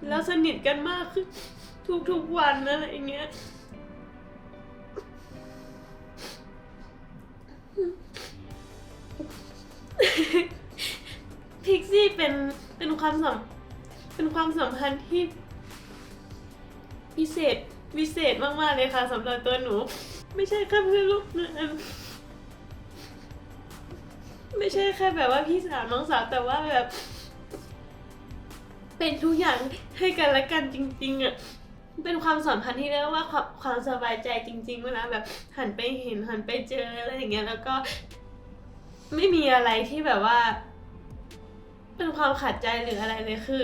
เราสนิทกันมากขึ้นทุกวันอะไรเงี้ยพิกซี่เป็นความสัมพันธ์ที่พิเศษมากๆเลยค่ะสำหรับตัวหนูไม่ใช่แค่เพื่อนร่วมงานไม่ใช่แค่แบบว่าพี่สาวน้องสาวแต่ว่าแบบเป็นทุกอย่างให้กันและกันจริงๆอ่ะเป็นความสัมพันธ์ที่เรียกว่าความสบายใจจริงๆเวลาแบบหันไปเห็นหันไปเจออะไรอย่างเงี้ยแล้วก็ไม่มีอะไรที่แบบว่าเป็นความขัดใจหรืออะไรเลยคือ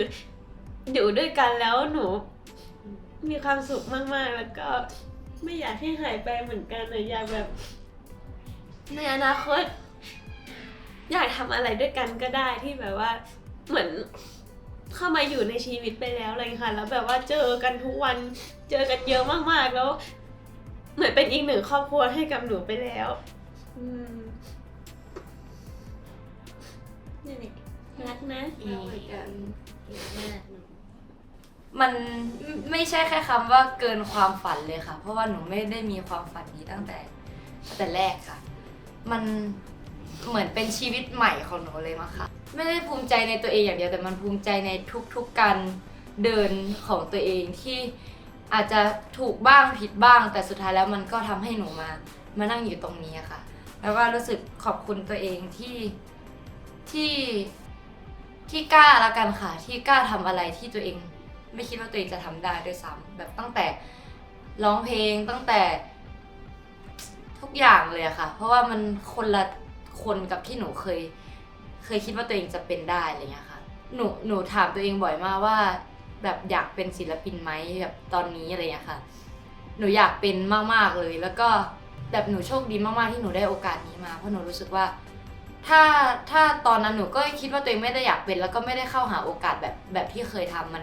อยู่ด้วยกันแล้วหนูมีความสุขมากๆแล้วก็ไม่อยากให้หายไปเหมือนกันเลยอยากแบบในอนาคตอยากทำอะไรด้วยกันก็ได้ที่แบบว่าเหมือนเข้ามาอยู่ในชีวิตไปแล้วอะไรค่ะแล้วแบบว่าเจอกันทุกวันเจอกันเยอะมากๆแล้วเหมือนเป็นอีกหนึ่งครอบครัวให้กับหนูไปแล้วนี่รักนะเหมือนกันมากหนู มันไม่ใช่แค่คำว่าเกินความฝันเลยค่ะเพราะว่าหนูไม่ได้มีความฝันนี้ตั้งแต่แรกค่ะมันเหมือนเป็นชีวิตใหม่ของหนูเลยมั้งค่ะไม่ได้ภูมิใจในตัวเองอย่างเดียวแต่มันภูมิใจในทุกการเดินของตัวเองที่อาจจะถูกบ้างผิดบ้างแต่สุดท้ายแล้วมันก็ทำให้หนูมานั่งอยู่ตรงนี้ค่ะแล้วก็รู้สึกขอบคุณตัวเองที่กล้าละกันค่ะที่กล้าทำอะไรที่ตัวเองไม่คิดว่าตัวเองจะทำได้ด้วยซ้ำแบบตั้งแต่ร้องเพลงตั้งแต่ทุกอย่างเลยอะค่ะเพราะว่ามันคนละคนกับที่หนูเคยคิดว่าตัวเองจะเป็นได้อะไรเงี้ยค่ะหนูถามตัวเองบ่อยมากว่า แบบอยากเป็นศิลปินไหมแบบตอนนี้อะไรอย่างเงี้ยค่ะหนูอยากเป็นมากๆเลยแล้วก็แบบหนูโชคดีมากๆที่หนูได้โอกาสนี้มาเพราะหนูรู้สึกว่าถ้าตอนนั้นหนูก็คิดว่าตัวเองไม่ได้อยากเป็นแล้วก็ไม่ได้เข้าหาโอกาสแบบที่เคยทำ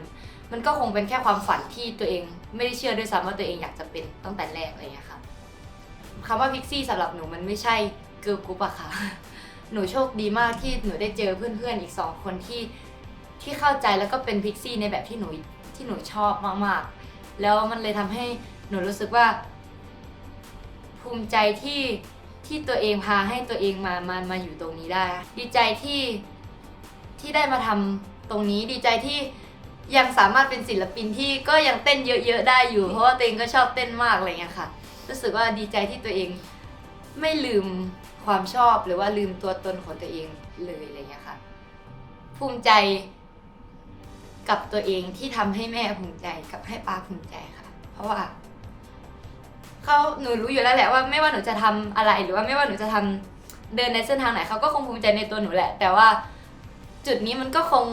มันก็คงเป็นแค่ความฝันที่ตัวเองไม่ได้เชื่อด้วยซ้ำว่าตัวเองอยากจะเป็นตั้งแต่แรกอะไรอย่างเงี้ยค่ะคำว่าพิกซี่สำหรับหนูมันไม่ใช่เกิร์ลกรุ๊ปอะค่ะหนูโชคดีมากที่หนูได้เจอเพื่อนๆอีก2คนที่เข้าใจแล้วก็เป็นพิกซี่ในแบบที่หนูชอบมากๆแล้วมันเลยทำให้หนูรู้สึกว่าภูมิใจที่ตัวเองพาให้ตัวเองมาอยู่ตรงนี้ได้ดีใจที่ได้มาทำตรงนี้ดีใจที่ยังสามารถเป็นศิลปินที่ก็ยังเต้นเยอะๆได้อยู่เพราะว่าตัวเองก็ชอบเต้นมากอะไรเงี้ยค่ะรู้สึกว่าดีใจที่ตัวเองไม่ลืมความชอบหรือว่าลืมตัวตนของตัวเองเลยอะไรเงี้ยค่ะภูมิใจกับตัวเองที่ทำให้แม่ภูมิใจกับให้ป้าภูมิใจค่ะเพราะว่าหนูรู้อยู่แล้วแหละว่าไม่ว่าหนูจะทำอะไรหรือว่าไม่ว่าหนูจะทำเดินในเส้นทางไหนเขาก็คงภูมิใจในตัวหนูแหละแต่ว่าจุดนี้มันก็คง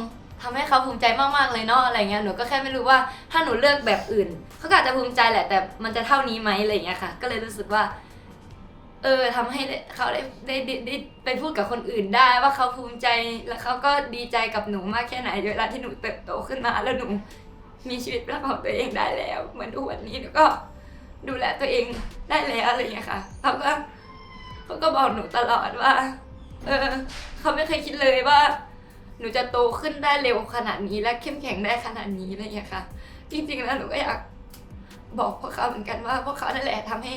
ทำให้เขาภูมิใจมากๆเลยเนาะอะไรเงี้ยหนูก็แค่ไม่รู้ว่าถ้าหนูเลือกแบบอื่นเขาก็อาจจะภูมิใจแหละแต่มันจะเท่านี้ไหมอะไรเงี้ยค่ะก็เลยรู้สึกว่าทำให้เขาได้ไปพูดกับคนอื่นได้ว่าเขาภูมิใจแล้วเขาก็ดีใจกับหนูมากแค่ไหนเวลาที่หนูเติบโตขึ้นมาแล้วหนูมีชีวิตเป็นของตัวเองได้แล้วเหมือนทุกวันนี้หนูก็ดูแลตัวเองได้แล้วอะไรอย่างเงี้ยค่ะเขาก็บอกหนูตลอดว่าเขาไม่เคยคิดเลยว่าหนูจะโตขึ้นได้เร็วขนาดนี้และเข้มแข็งได้ขนาดนี้อะไรอย่างเงี้ยค่ะจริงๆแล้วหนูก็อยากบอกพวกเขาเหมือนกันว่าพวกเขานั่นแหละทำให้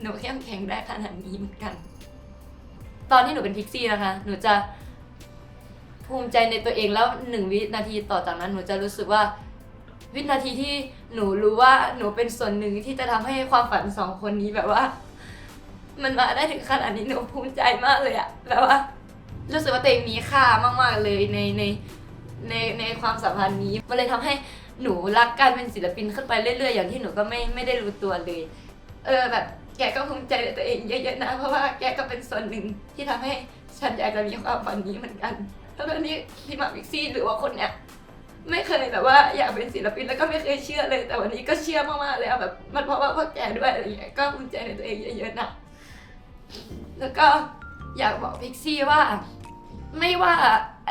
หนูเข้มแข็งได้ขนาดนี้เหมือนกันตอนที่หนูเป็นพิกซี่นะคะหนูจะภูมิใจในตัวเองแล้ว1 วินาทีต่อจากนั้นหนูจะรู้สึกว่าวินาทีที่หนูรู้ว่าหนูเป็นส่วนหนึ่งที่จะทำให้ความฝัน2 คนนี้แบบว่ามันมาได้ถึงขนาดนี้หนูภูมิใจมากเลยอะแบบว่ารู้สึกว่าตัวเองมีค่ามากๆเลยในความสัมพันธ์นี้มันเลยทำให้หนูรักการเป็นศิลปินขึ้นไปเรื่อยๆอย่างที่หนูก็ไม่ได้รู้ตัวเลยแบบแกก็ภูมิใจในตัวเองเยอะๆนะเพราะว่าแกก็เป็นส่วนหนึ่งที่ทำให้ฉันอยากจะมีความฝันนี้เหมือนกันแล้วก็นี่ที่มาพิกซี่หรือว่าคนเนี้ยไม่เคยแบบว่าอยากเป็นศิลปินแล้วก็ไม่เคยเชื่อเลยแต่วันนี้ก็เชื่อมากๆเลยแบบมันเพราะว่าพวกแกด้วยอะไรอย่างเงี้ยก็ภูมิใจในตัวเองเยอะๆนะแล้วก็อยากบอกพิกซี่ว่าไม่ว่า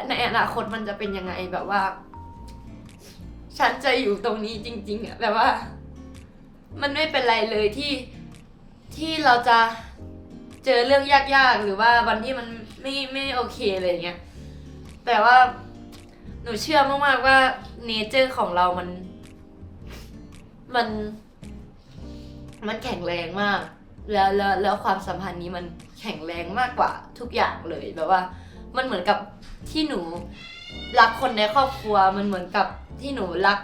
ในอนาคตมันจะเป็นยังไงแบบว่าฉันจะอยู่ตรงนี้จริงๆอ่ะแบบว่ามันไม่เป็นไรเลยที่เราจะเจอเรื่องยากๆหรือว่าวันที่มันไม่โอเคอะไรอย่างเงี้ยแต่ว่าหนูเชื่อมากๆว่าเนเจอร์ของเรามันแข็งแรงมากแล้วความสัมพันธ์นี้มันแข็งแรงมากกว่าทุกอย่างเลยแบบว่ามันเหมือนกับที่หนูรักคนในครอบครัวมันเหมือนกับที่หนูรัก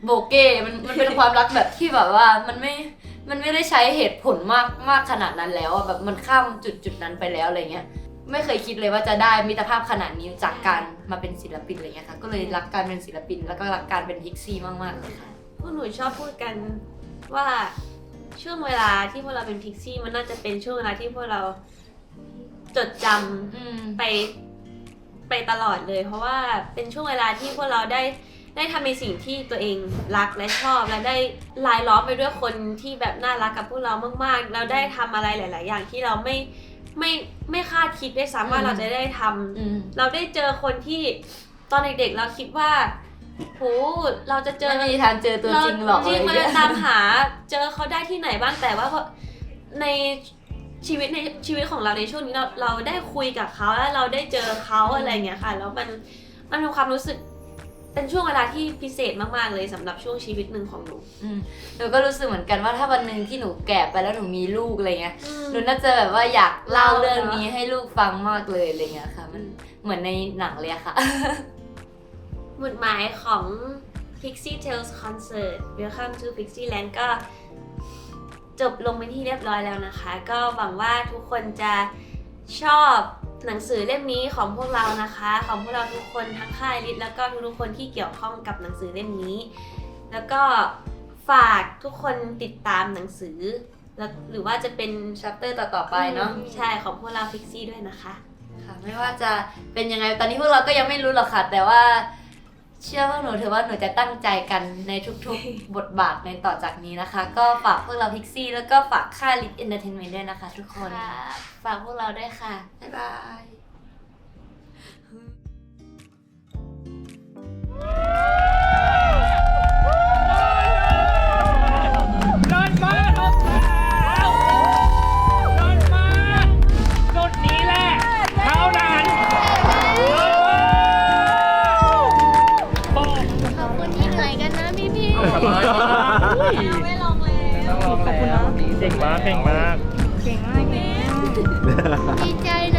โบเก้มันเป็นความรักแบบที่แบบว่ามันไม่ได้ใช้เหตุผลมากขนาดนั้นแล้วอะแบบมันข้ามจุดนั้นไปแล้วอะไรเงี้ยไม่เคยคิดเลยว่าจะได้มิตรภาพขนาดนี้จากการมาเป็นศิลปินอะไรเงี้ยค่ะก็เลยรักการเป็นศิลปินแล้วก็รักการเป็นพิกซี่มากๆเลยค่ะพวกหนูชอบพูดกันว่าช่วงเวลาที่พวกเราเป็นพิกซี่มันน่าจะเป็นช่วงเวลาที่พวกเราจดจำไปตลอดเลยเพราะว่าเป็นช่วงเวลาที่พวกเราได้ทำในสิ่งที่ตัวเองรักและชอบและได้รายล้อมไปด้วยคนที่แบบน่ารักกับพวกเรามากๆแล้วได้ทำอะไรหลายๆอย่างที่เราไม่คาดคิดด้วยซ้ำว่าเราจะได้ทำเราได้เจอคนที่ตอนเด็กๆเราคิดว่าโหเราจะเจอไม่มีทางเจอตัวจริงหรอกจริงมาตามหาเจอเขาได้ที่ไหนบ้างแต่ว่าในชีวิตของเราในช่วงนี้เราได้คุยกับเขาแล้วเราได้เจอเขาอะไรเงี้ยค่ะแล้วมันเป็นความรู้สึกเป็นช่วงเวลาที่พิเศษมากๆเลยสำหรับช่วงชีวิตหนึ่งของหนูหนูก็รู้สึกเหมือนกันว่าถ้าวันหนึ่งที่หนูแก่ไปแล้วหนูมีลูกอะไรเงี้ยหนูน่าจะแบบว่าอยากเล่าเรื่องนี้ให้ลูกฟังมากเลยอะไรเงี้ยค่ะมันเหมือนในหนังเลยค่ะหมุดหมายของ Pixie Tales Concert Welcome to Pixieland ก็จบลงเป็นที่เรียบร้อยแล้วนะคะก็หวังว่าทุกคนจะชอบหนังสือเล่มนี้ของพวกเรานะคะของพวกเราทุกคนทั้งค่ายลิศแล้วก็ทุกคนที่เกี่ยวข้องกับหนังสือเล่มนี้แล้วก็ฝากทุกคนติดตามหนังสือหรือว่าจะเป็น chapter ต่อๆไปเนาะใช่ของพวกเรา Pixie ด้วยนะคะค่ะไม่ว่าจะเป็นยังไงตอนนี้พวกเราก็ยังไม่รู้หรอกค่ะแต่ว่า เชื่อพวกหนูถือว่าหนูจะตั้งใจกันในทุกๆ บทบาทในต่อจากนี้นะคะ ก็ฝากพวกเราพิกซี่แล้วก็ฝากค่าลิทเอนเตอร์เทนเมนต์ด้วยนะคะทุกคน ฝากพวกเราด้วยค่ะ บ๊ายบาย เลิศมากเลิศมากจุดนี้แหละเท่านั้นเลิศมากโอ้ ขอบคุณที่เหนื่อยกันนะพี่ๆ ไม่ลงเลย ขอบคุณนะเก่งมาก ดีใจนะ